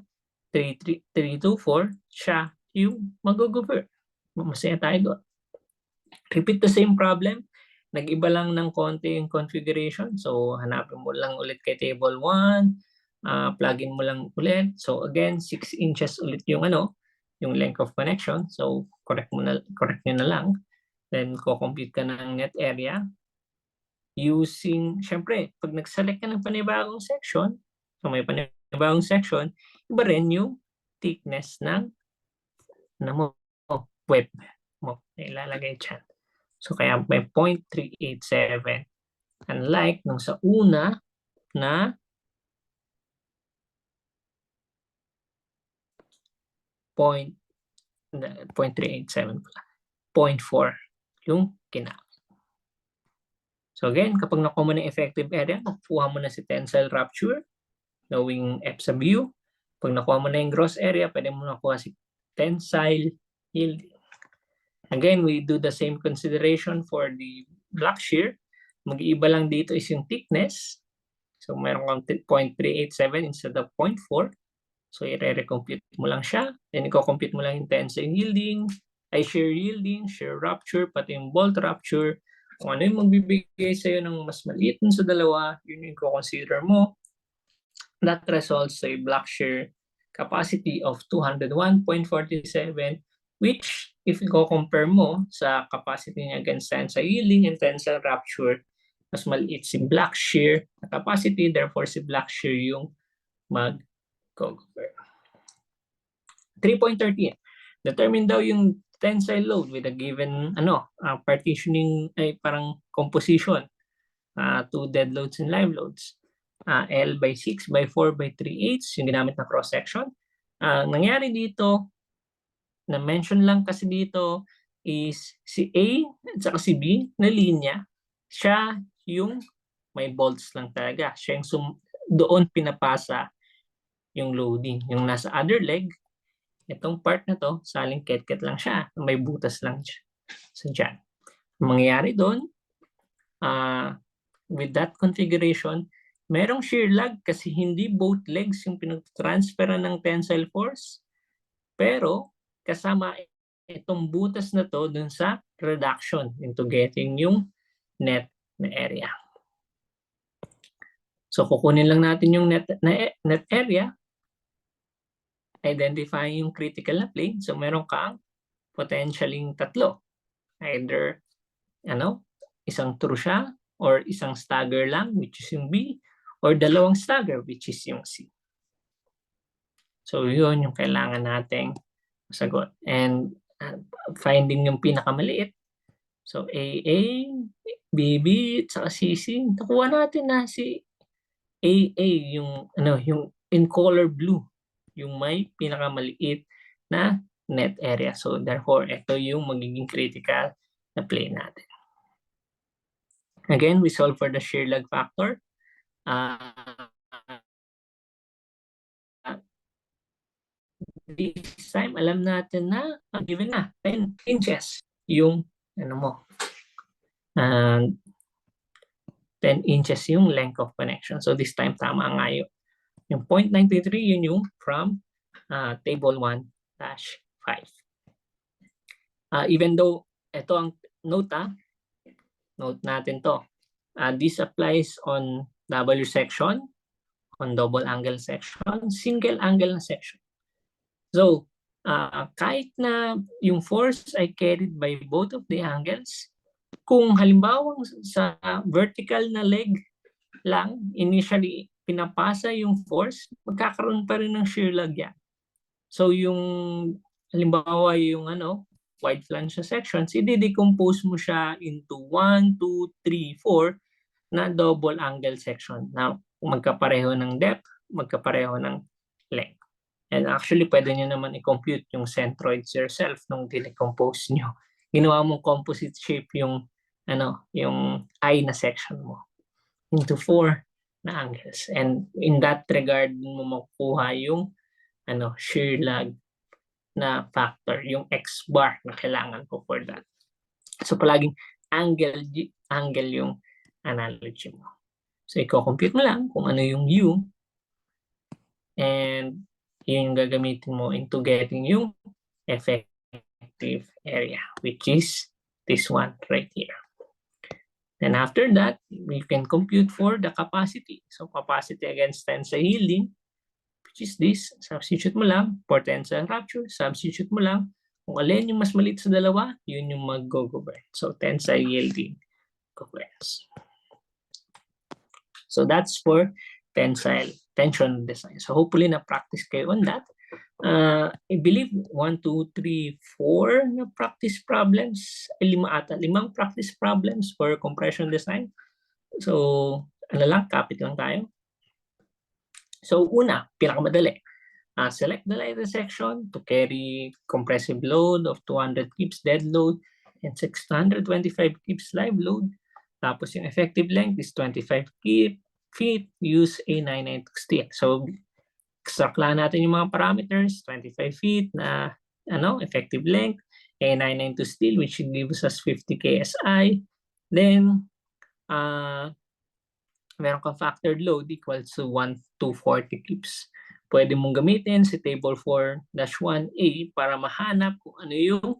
324, siya yung mag-go-over. Masaya tayo doon. Repeat the same problem. Nag-iba lang ng konti yung configuration. So, hanapin mo lang ulit kay table 1. Plug-in mo lang ulit. So, again, 6 inches ulit yung yung length of connection. So, correct nyo na lang. Then, ko-compute ka ng net area. Using, syempre, pag nag-select ka ng panibagong section, so may panibagong section, iba rin yung thickness ng web mo na ilalagay dyan. So, kaya may 0.387. Unlike nung sa una na 0.387 pala. 0.4 yung kinamit. So again, kapag nakuha mo ng effective area, nakuha mo na si tensile rupture, knowing F sub U. Pag nakuha mo na yung gross area, pwede mo nakuha si tensile yielding. Again, we do the same consideration for the block shear. Mag-iiba lang dito is yung thickness. So meron kang 0.387 instead of 0.4. So i-recompute mo lang siya. Then i-compute mo lang yung tensile yielding, shear yielding, shear rupture, pati yung bolt rupture. Kung ano yung magbibigay sa'yo ng mas maliit sa dalawa, yun yung consider mo. That results sa block shear capacity of 201.47, which if you compare mo sa capacity niya against tensile yielding and tensile rupture, mas maliit si block shear capacity, therefore si block shear yung mag-cover. 3.13. Determine daw yung tensile load with a given partitioning ay parang composition, 2 dead loads and live loads. L by 6 by 4 by 3/8 yung ginamit na cross section. Nangyari dito, na-mention lang kasi dito is si A at saka si B na linya, siya yung may bolts lang talaga. Siya yung doon pinapasa yung loading. Yung nasa other leg, itong part na to, saling ket-ket lang siya. May butas lang siya. So dyan. Ang mangyayari doon, with that configuration, merong shear lag kasi hindi both legs yung pinag-transferan ng tensile force, pero kasama itong butas na to dun sa reduction into getting yung net na area. So kukunin lang natin yung net area, identify yung critical na plane. So meron kang potentialing tatlo. Either isang true siya, or isang stagger lang, which is yung B, or dalawang stagger, which is yung C. So yun yung kailangan nating sagot. And finding yung pinakamaliit. So AA, BB, saka CC. Nakuha natin na si AA, yung in color blue, yung may pinakamaliit na net area. So therefore, ito yung magiging critical na plane natin. Again, we solve for the shear lag factor. This time, alam natin na given na 10 inches yung 10 inches yung length of connection. So this time, tama nga yun. Yung 0.93, yun yung from table 1-5. Even though, ito ang note natin to. This applies on W section, on double angle section, single angle na section. So, kahit na yung force ay carried by both of the angles, kung halimbawa sa vertical na leg lang, initially pinapasa yung force, magkakaroon pa rin ng shear lag yan. So yung halimbawa yung wide flange sections, i-decompose mo siya into 1, 2, 3, 4 na double angle section na magkapareho ng depth, magkapareho ng length. And actually, pwede nyo naman i-compute yung centroids yourself nung dinecompose nyo. Ginawa mong composite shape yung eye na section mo into 4 na angles. And in that regard, mo makukuha yung shear lag na factor, yung X bar na kailangan ko for that. So palaging angle yung analogy mo. So i-compute mo lang kung ano yung U, and yun yung gagamitin mo into getting yung effective area, which is this one right here. And after that, we can compute for the capacity. So capacity against tensile yielding, which is this. Substitute mo lang for tensile rupture. Substitute mo lang kung alin yung mas maliit sa dalawa, yun yung mag-govern. So tensile yielding governs. So that's for tensile tension design. So hopefully na-practice kayo on that. I believe 1, 2, 3, 4 na practice problems. 5 practice problems for compression design. So, kapit lang tayo. So, una, pinakamadali. Select the lightest section to carry compressive load of 200 kips dead load and 625 kips live load. Tapos yung effective length is 25 feet, use A99 steel. So, extract lang natin yung mga parameters, 25 feet na effective length, A99 steel, which gives us 50 KSI. Then, meron kang factored load equals to 1-240 kips. Pwede mong gamitin si table 4-1A para mahanap kung ano yung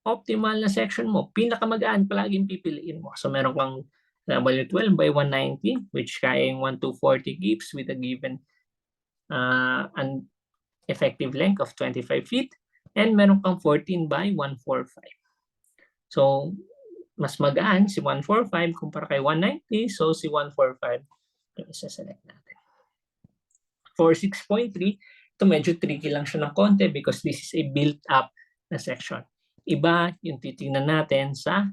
optimal na section mo. Pinakamagaan palaging pipiliin mo. So, meron kang W12 by 190, which kaya yung 1-240 kips with a given an effective length of 25 feet, and meron kang 14 by 145. So, mas magaan si 145 kumpara kay 190, so si 145 yung isa-select natin. For 6.3, ito medyo tricky lang siya ng konti because this is a built-up na section. Iba yung titingnan natin sa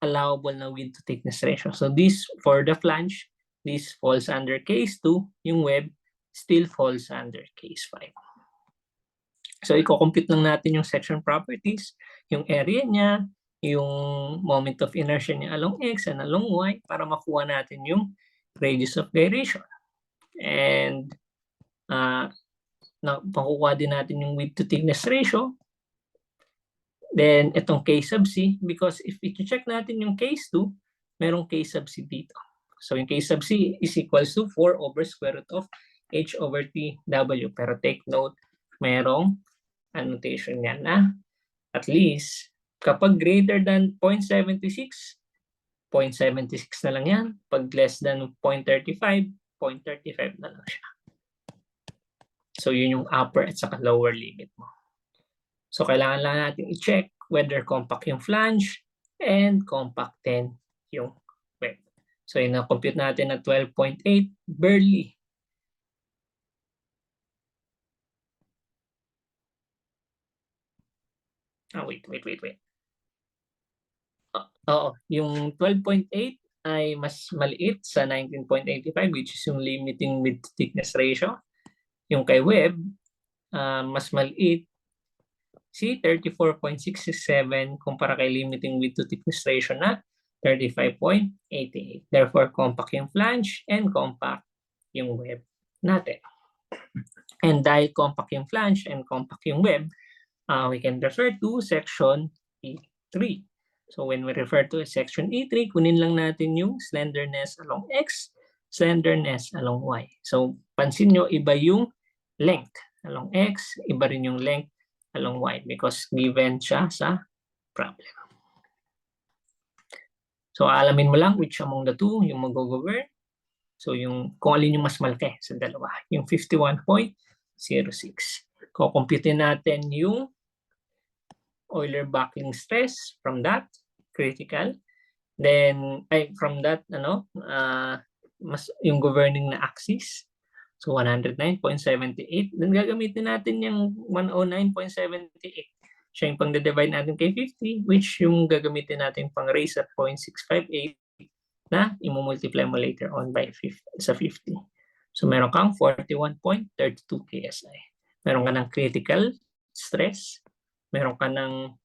allowable na width to thickness ratio. So this, for the flange, this falls under case 2, yung web still falls under case 5. So, i-compute lang natin yung section properties, yung area niya, yung moment of inertia niya along X and along Y para makuha natin yung radius of gyration. And makukuha din natin yung width to thickness ratio. Then, itong K sub C, because if i-check natin yung case 2, merong K sub C dito. So, yung K sub C is equals to 4 over square root of H over TW. Pero take note, merong annotation yan na at least kapag greater than 0.76, 0.76 na lang yan. Pag less than 0.35, 0.35 na lang siya. So, yun yung upper at saka lower limit mo. So, kailangan lang natin i-check whether compact yung flange and compact din yung web. So, ina-compute natin na 12.8 barely. Wait. Oo, yung 12.8 ay mas maliit sa 19.85 which is yung limiting width to thickness ratio. Yung kay web, mas maliit si 34.667 kumpara kay limiting width to thickness ratio na 35.88. Therefore, compact yung flange and compact yung web natin. And dahil compact yung flange and compact yung web, we can refer to section E3. So when we refer to section E3, kunin lang natin yung slenderness along X, slenderness along Y. So pansin nyo, iba yung length along X, iba rin yung length along Y because given siya sa problem. So alamin mo lang which among the two yung mag-govern. So yung kung alin yung mas malaki sa dalawa, yung 51.06. Kukumputin natin yung Euler buckling stress from that critical. Then from that mas yung governing na axis. So 109.78. Then gagamitin natin yung 109.78. Siya yung pang-divide natin kay 50 which yung gagamitin natin pang raise at 0.658 na i-multiply mo later on by 50, sa 50. So meron kang 41.32 KSI. Meron ka ng critical stress, meron ka ng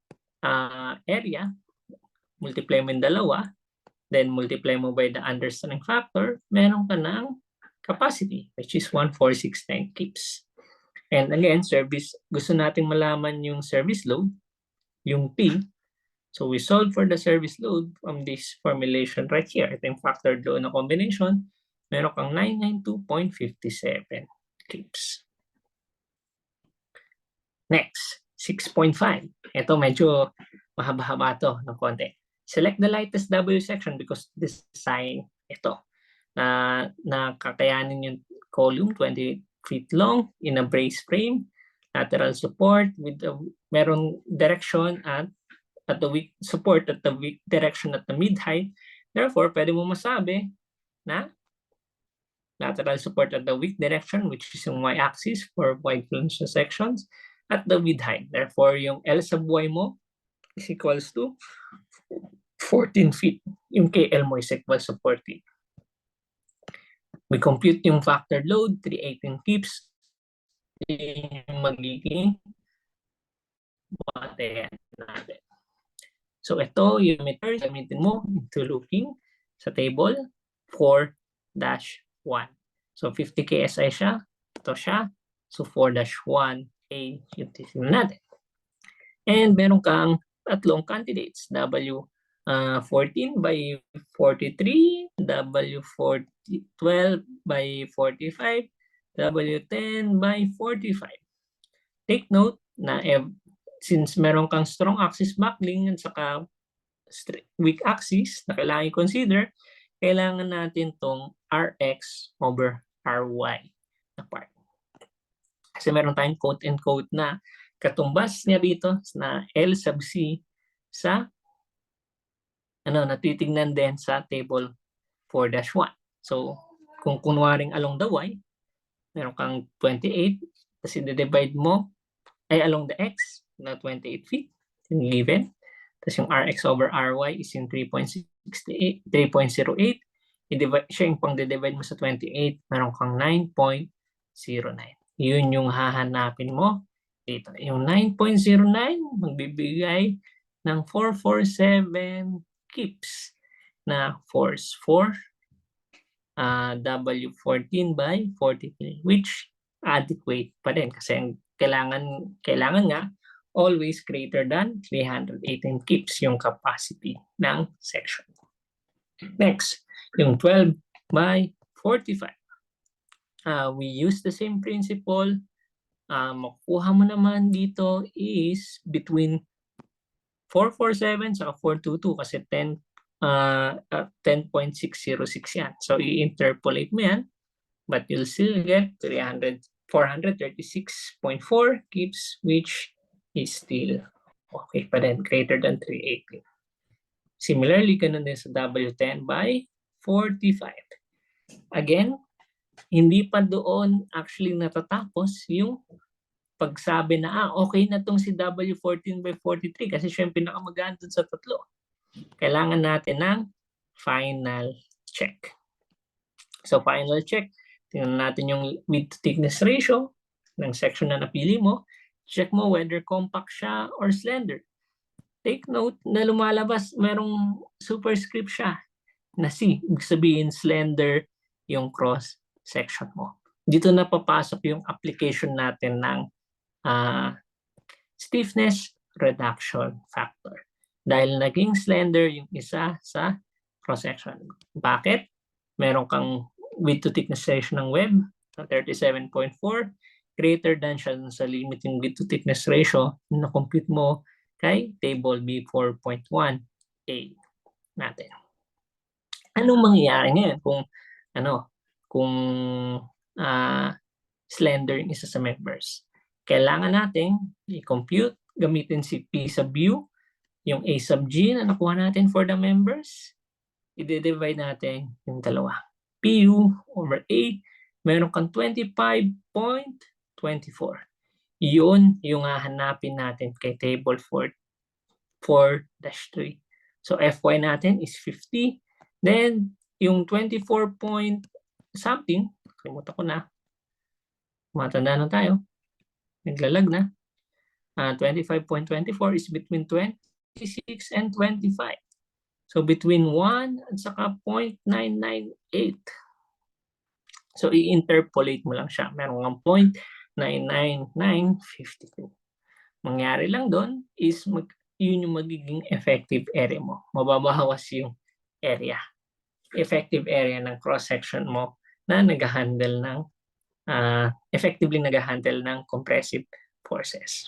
area, multiply mo yung dalawa, then multiply mo by the understanding factor, meron ka ng capacity, which is 1469 kips. And again, service, gusto nating malaman yung service load, yung P. So we solve for the service load from this formulation right here. Ito yung factored load na combination. Meron kang 992.57 kips. Next, 6.5. Ito medyo mahaba-haba to ng konti. Select the lightest W section because this sign ito na kakayanin yung column 20 feet long in a brace frame, lateral support with merong direction at the weak support at the weak direction at the mid height. Therefore, pwede mo masabi na lateral support at the weak direction, which is yung y-axis for wide flange sections, at the mid height. Therefore, yung L sub y mo is equals to 14 feet. Yung KL mo is equals to 14. We compute yung factored load, 318 kips. Yung magiging bateyan natin. So ito yung meter, gamitin mo into looking sa table 4-1. So 50 KSI siya, ito siya. So 4-1A yung titignan natin. And meron kang tatlong candidates, W14 by 43, W12 by 45, W10 by 45. Take note na since meron kang strong axis buckling at saka weak axis na kailangan i-consider, kailangan natin tong Rx over Ry na part. Kasi meron tayong quote and quote na katumbas niya dito na L sub C sa natitignan din sa table 4-1. So, kung kunwaring along the Y, meron kang 28, kasi i-divide mo ay along the X na 28 feet, yung given. Tapos yung Rx over Ry is yung 3.08. I-divide, siya yung pang-divide mo sa 28, meron kang 9.09. Yun yung hahanapin mo dito. Yung 9.09, magbibigay ng 447 kips na force 4 W14 by 43, which adequate pa din kasi ang kailangan nga always greater than 318 kips yung capacity ng section. Next, yung 12 by 45. We use the same principle. Makukuha mo naman dito is between 447 sa 422 kasi 10.606 yan. So, i-interpolate mo yan, but you'll still get 436.4 kips, which is still okay pa din, greater than 318. Similarly, ganun din sa W10 by 45. Again, hindi pa doon actually natatapos yung pagsabi na okay na tong si W14 by 43 kasi siya yung pinakamagaan dun sa tatlo. Kailangan natin ng final check. So final check, tingnan natin yung width to thickness ratio ng section na napili mo. Check mo whether compact siya or slender. Take note na lumalabas, merong superscript siya na C. Ibig sabihin slender yung cross section mo. Dito na papasok yung application natin ng stiffness reduction factor. Dahil naging slender yung isa sa cross-section. Bakit? Meron kang width to thickness ratio ng web na 37.4, greater than siya sa limit yung width to thickness ratio na compute mo kay table B4.1a natin. Anong mangyayari ngayon kung slender yung isa sa members? Kailangan natin i-compute gamitin si P sub U, yung A sub G na nakuha natin for the members, i-divide natin yung dalawa. PU over A, meron kang 25.24. Yun yung hahanapin natin kay table 4-3. So Fy natin is 50. Then, yung 24 point something, kalimutan ko na, matanda na tayo, naglalag na. 25.24 is between 26 and 25. So between 1 at saka 0.998. So i-interpolate mo lang siya. Meron kang 0.99952. Mangyari lang doon is yun yung magiging effective area mo. Mababawas yung area. Effective area ng cross-section mo na nag-handle ng effectively nag-handle ng compressive forces.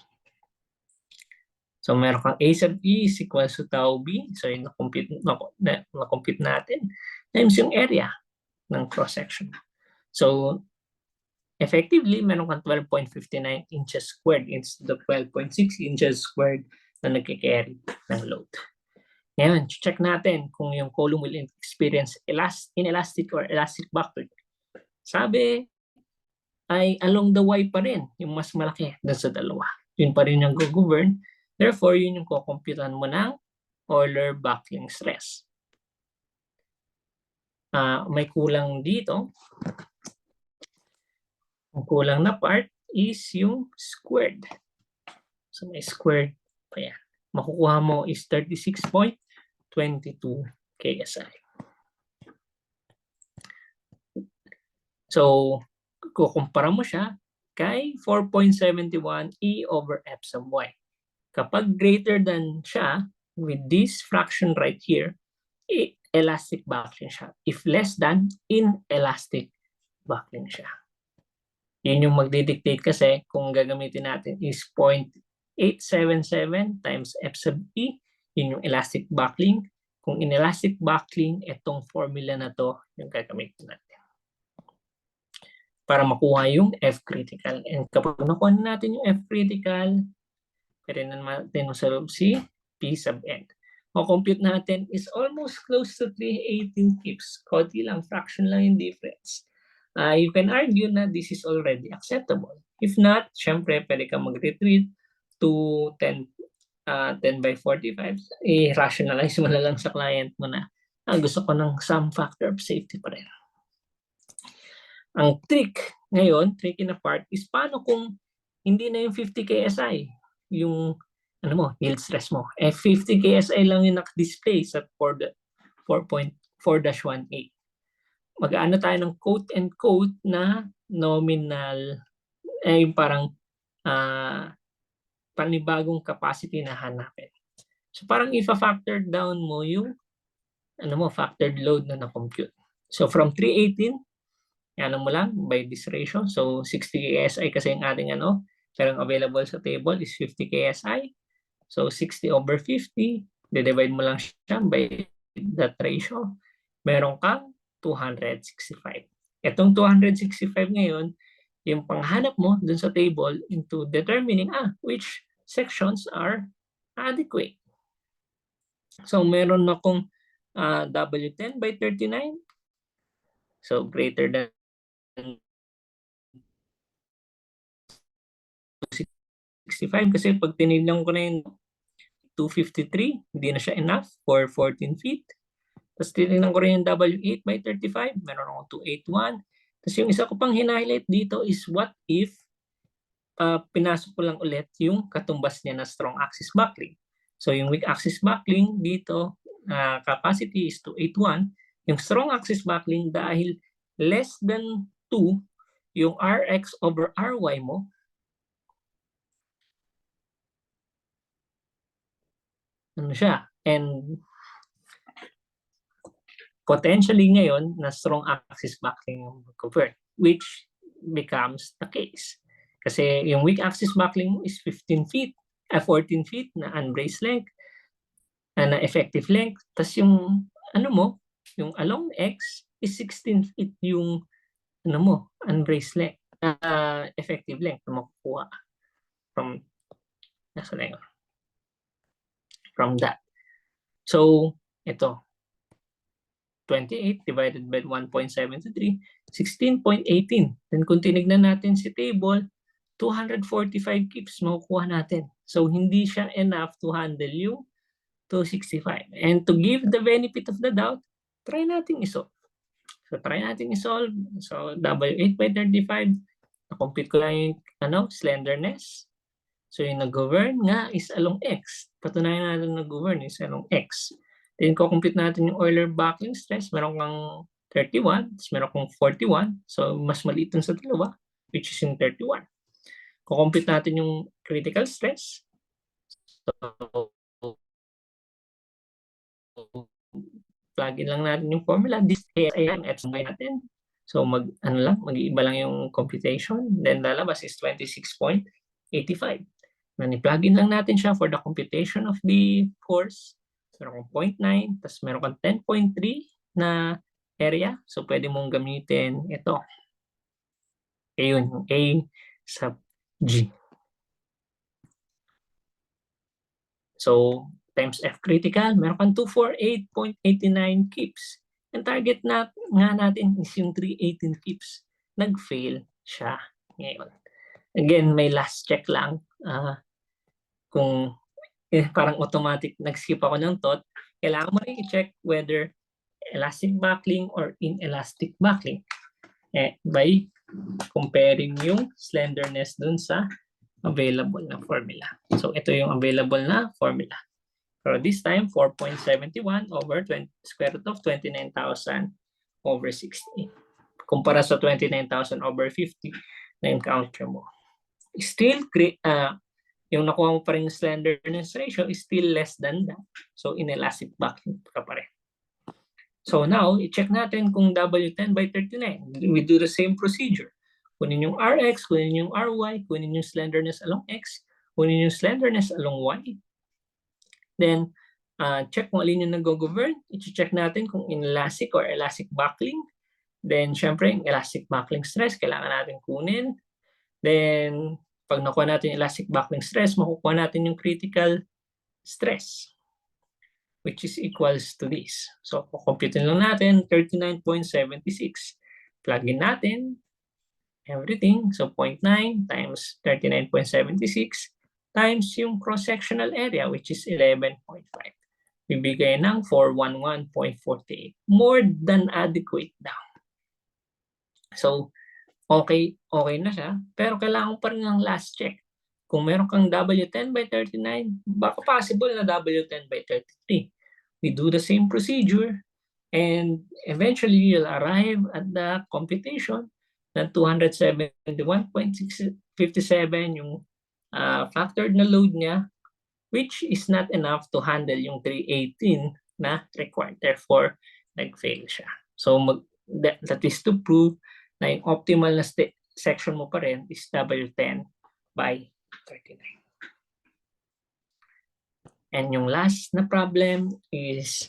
So, meron kang A sub E is equals to tau B. So, yung na-compute natin times yung area ng cross-section. So, effectively, meron kang 12.59 inches squared instead of 12.6 inches squared na nagkikarry ng load. Ngayon, check natin kung yung column will experience inelastic or elastic backward. Sabi, ay along the Y pa rin, yung mas malaki dun sa dalawa. Yun pa rin yung go-govern. Therefore, yun yung kukumputan mo ng Euler buckling stress. May kulang dito. Ang kulang na part is yung squared. So, may squared pa yan. Makukuha mo is 36.22 KSI. So, kukumpara mo siya kay 4.71 E over F sub Y. Kapag greater than siya, with this fraction right here, elastic buckling siya. If less than, inelastic buckling siya. Yun yung magdidictate kasi kung gagamitin natin is 0.877 times F sub E, yun yung elastic buckling. Kung inelastic buckling, itong formula na to yung gagamitin natin para makuha yung F critical. And kapag nakuha natin yung F critical, pwede na natin sa loob si P sub N. Compute natin is almost close to 318 kips. Konti lang, fraction lang yung difference. You can argue na this is already acceptable. If not, syempre, pwede ka mag-retreat to 10 by 45. I-rationalize mo na lang sa client mo na gusto ko ng some factor of safety pa rin. Ang trick ngayon, tricky na part, is paano kung hindi na yung 50 KSI, yung ano mo, yield stress mo. 50 KSI lang yung naka-display sa 4.4-1A. Mag-aano tayo ng quote and quote na nominal, yung parang panibagong capacity na hanapin. So parang ifa-factor down mo yung factored load na na-compute. So from 318, ano mo lang by this ratio. So 60 KSI kasi yung ating pero ang available sa table is 50 KSI. So 60 over 50, divide mo lang siya by that ratio. Meron kang 265. Itong 265 ngayon, yung panghanap mo dun sa table into determining which sections are adequate. So meron akong W10 by 39. So greater than 65 kasi pag tinignan ko na yung 253, hindi na siya enough for 14 feet. Tapos tinignan ko rin yung W8 by 35, meron akong 281. Tapos yung isa ko pang hinighlight dito is what if pinasok ko lang ulit yung katumbas niya na strong axis buckling. So yung weak axis buckling dito, capacity is 281. Yung strong axis buckling dahil less than 2 yung Rx over Ry mo, ano siya? And potentially ngayon na strong axis buckling yung convert, which becomes the case. Kasi yung weak axis buckling is 15 feet, 14 feet na unbraced length, na effective length. Tapos yung yung along X is 16 feet yung unbraced length, effective length na makukuha from from that. So ito 28 divided by 1.723, 16.18. Then kung tinignan natin si table, 245 kips makukuha natin. So hindi siya enough to handle yung 265. And to give the benefit of the doubt, try natin isolve. So try natin isolve. So W8 by 35, na-compute ko lang yung slenderness. So yung nag-govern nga is along X. Patunayan natin nag-govern is along X. Then compute natin yung Euler buckling stress. Meron kang 31, meron kang 41. So mas maliit sa dalawa, which is yung 31. Compute natin yung critical stress. So plug in lang natin yung formula. This KSI ang Epsilon natin. So mag-iiba lang yung computation. Then lalabas is 26.85. Plug in lang natin siya for the computation of the force. Meron kang 0.9, tapos meron kang 10.3 na area. So pwede mong gamitin ito. Ayun, yung A sub G. So times F critical, meron kang 248.89 kips. Ang target nga natin is yung 318 kips. Nag-fail siya ngayon. Again, may last check lang. Kung parang automatic, nag-skip ako ng thought, kailangan mo rin i-check whether elastic buckling or inelastic buckling. By comparing yung slenderness dun sa available na formula. So ito yung available na formula. So this time, 4.71 over square root of 29,000 over 60. Kumpara sa 29,000 over 50 na encounter mo. Still, yung nakuha mo pa rin slenderness ratio is still less than that. So inelastic buckling ka pa rin. So now, i-check natin kung W10 by 39. We do the same procedure. Kunin yung Rx, kunin yung Ry, kunin yung slenderness along X, kunin yung slenderness along Y. Then, check kung alin yung nag-govern. I-check natin kung inelastic or elastic buckling. Then, syempre, yung elastic buckling stress, kailangan natin kunin. Then, pag nakuha natin yung elastic buckling stress, makukuha natin yung critical stress, which is equals to this. So, computin lang natin, 39.76. Plug in natin everything. So, 0.9 times 39.76 times yung cross-sectional area, which is 11.5. Bibigay ng 411.48. More than adequate daw. So, okay na siya, pero kailangan pa rin ng last check. Kung meron kang W10/39, baka possible na W10/33. We do the same procedure, and eventually you'll arrive at the computation ng 271.57 yung factored na load niya, which is not enough to handle yung 318 na required. Therefore, nag-fail siya. So that is to prove na yung optimal na section mo pa rin is W10/39. And yung last na problem is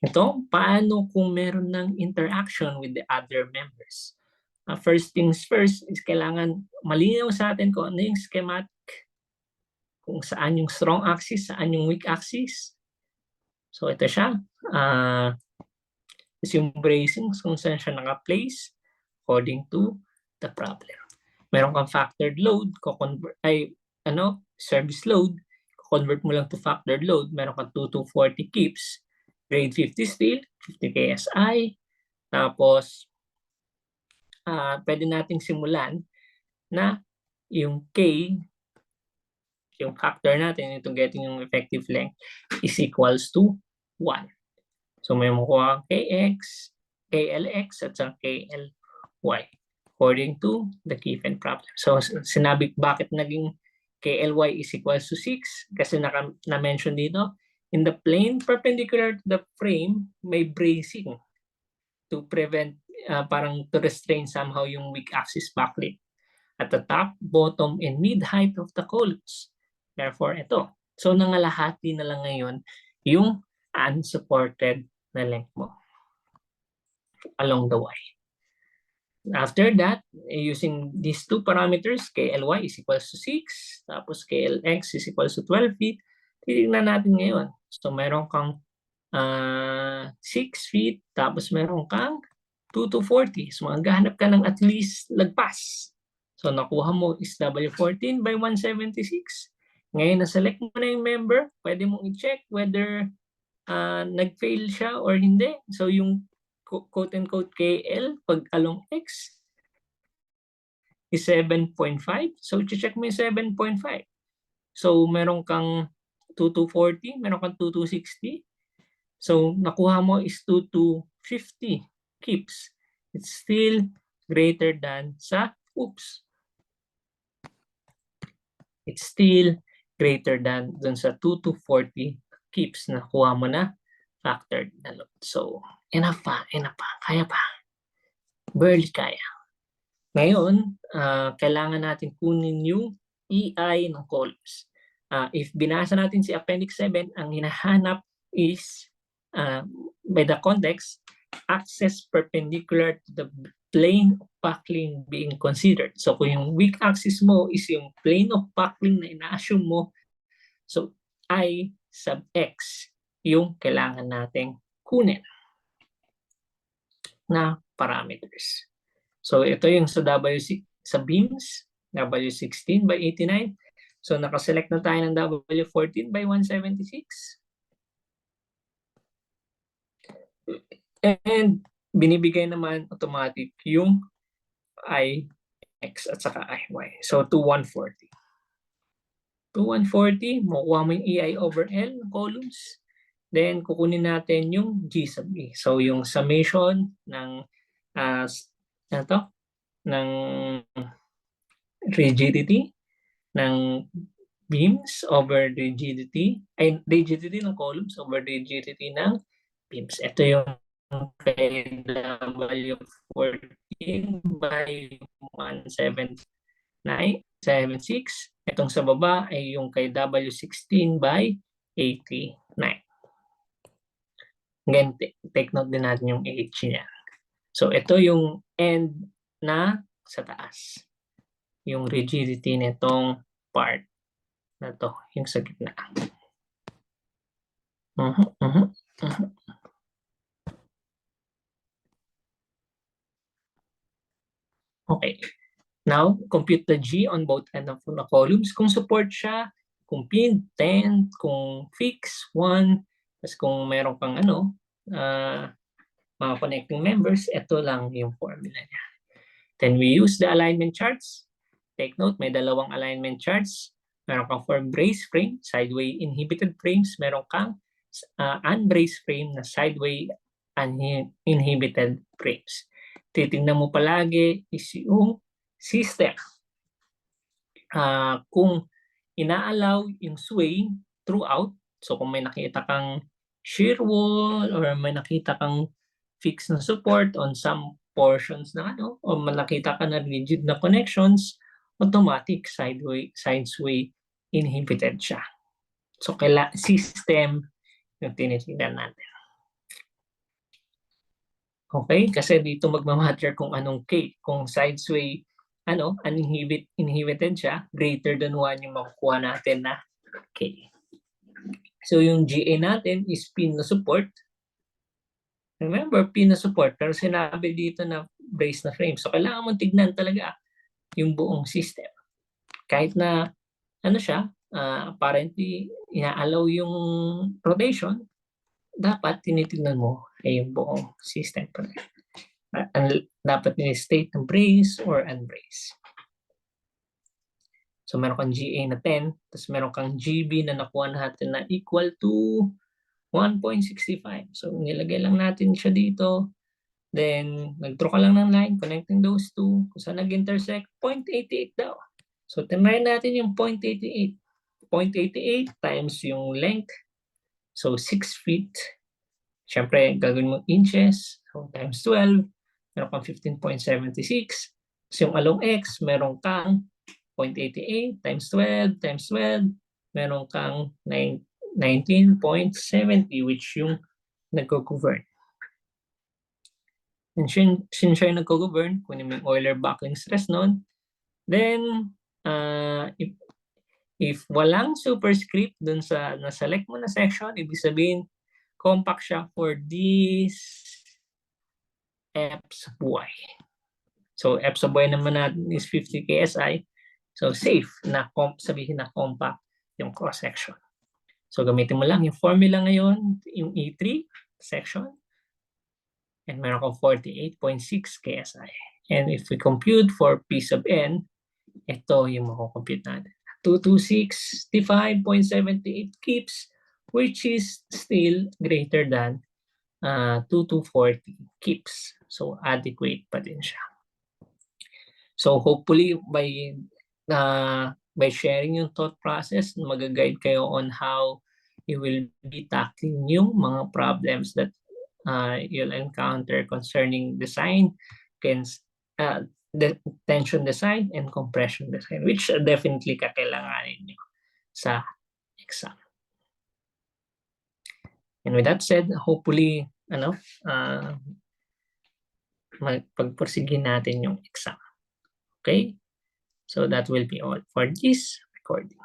ito, paano kung meron ng interaction with the other members? First things first is kailangan malinaw sa atin kung ano yung schematic, kung saan yung strong axis, saan yung weak axis. So ito siya. Yung bracing, kung saan siya naka-place according to the problem. Meron kang factored load, service load, convert mo lang to factored load, meron kang 2 to 40 kips, grade 50 steel, 50 KSI, tapos pwede nating simulan na yung K, yung factor natin, itong getting yung effective length, is equals to 1. So may makuha KX, KLX, at saka KLY according to the given problem. So sinabi bakit naging KLY is equals to 6 kasi na-mention dito, in the plane perpendicular to the frame, may bracing to prevent, parang to restrain somehow yung weak axis backlit at the top, bottom, and mid-height of the columns. Therefore, ito. So nangalahati na lang ngayon yung unsupported na length mo along the Y. After that, using these two parameters, KLY is equals to 6, tapos KLX is equals to 12 feet, titignan natin ngayon. So meron kang 6 feet, tapos meron kang 2 to 40. So maghahanap ka ng at least lagpas. So nakuha mo is W14/176. Ngayon, na-select mo na yung member, pwede mong i-check whether nag-fail siya or hindi. So yung quote-unquote KL, pag along X, is 7.5. So i-check mo yung 7.5. So meron kang 2 to 40, meron kang 2 to 60. So nakuha mo is 2 to 50 kips. It's still greater than sa, it's still greater than dun sa 2 to 40 kips na kuha mo na factored na load. So, enough pa, kaya pa. Barely kaya. Ngayon, kailangan natin kunin yung EI ng columns. If binasa natin si Appendix 7, ang hinahanap is, by the context, axis perpendicular to the plane of buckling being considered. So kung yung weak axis mo is yung plane of buckling na ina-assume mo, so I sub X yung kailangan nating kunin na parameters. So ito yung sa sa beams, W16/89. So nakaselect na tayo ng W14/176. And binibigay naman automatic yung IX at saka IY. So 2,140. 2,140, makukuha mo yung EI over L ng columns. Then kukunin natin yung G sub E. So yung summation ng ng rigidity ng beams over rigidity ng columns over rigidity ng beams. Ito yung kay W14/176. Itong sa baba ay yung kay W16/89. Again, take note din natin yung H niya. So ito yung end na sa taas. Yung rigidity nitong part na to, yung sa gitna. Okay. Now, compute the G on both ends of the columns. Kung support siya, kung pinned, 10, kung fix, 1, tapos kung meron kang mga connecting members, ito lang yung formula niya. Then we use the alignment charts. Take note, may dalawang alignment charts. Meron kang for brace frame, sideway inhibited frames. Meron kang unbraced frame na sideway uninhibited frames. Titingnan mo palagi is yung system. Kung ina-allow yung sway throughout, so kung may nakita kang shear wall or may nakita kang fixed na support on some portions na o nakita ka na rigid na connections, automatic side sway inhibited siya. So system yung tinitingnan natin. Okay? Kasi dito magmamatter kung anong K. Kung side sway inhibited siya, greater than 1 yung makukuha natin na K. So yung GA natin is pin na support. Remember, pin na support, pero sinabi dito na brace na frame. So kailangan mong tignan talaga yung buong system. Kahit na apparently ina-allow yung rotation, dapat tinitignan mo ay yung buong system pa rin. Dapat ni-state ng brace or unbrace. So meron kang GA na 10, tapos meron kang GB na nakuha natin na equal to 1.65. So nilagay lang natin siya dito. Then nag-draw ka lang ng line connecting those two. Kung saan nag-intersect, 0.88 daw. So tinry natin yung 0.88. 0.88 times yung length. So 6 feet. Siyempre, gagawin mo inches. So times 12. Meron kang 15.76. So yung along X, meron kang 0.88 times 12 times 12. Meron kang 19.70 which yung nagko-govern. And since siya yung nagko-govern, kunin mo yung Euler buckling stress nun, then if walang superscript dun sa na-select mo na section, ibig sabihin, compact siya for this F sub Y. So F sub Y naman natin is 50 KSI. So safe na sabihin na compact yung cross-section. So gamitin mo lang yung formula ngayon, yung E3 section. And meron kang 48.6 KSI. And if we compute for P sub N, ito yung mako-compute natin. 2265.78 kips, which is still greater than 2240 kips. So adequate pa din siya. So hopefully by sharing yung thought process, mag-guide kayo on how you will be tackling yung mga problems that you'll encounter concerning design, the tension design and compression design, which definitely kakailanganin nyo sa exam. And with that said, hopefully, pagpursige natin yung exam. Okay? So that will be all for this recording.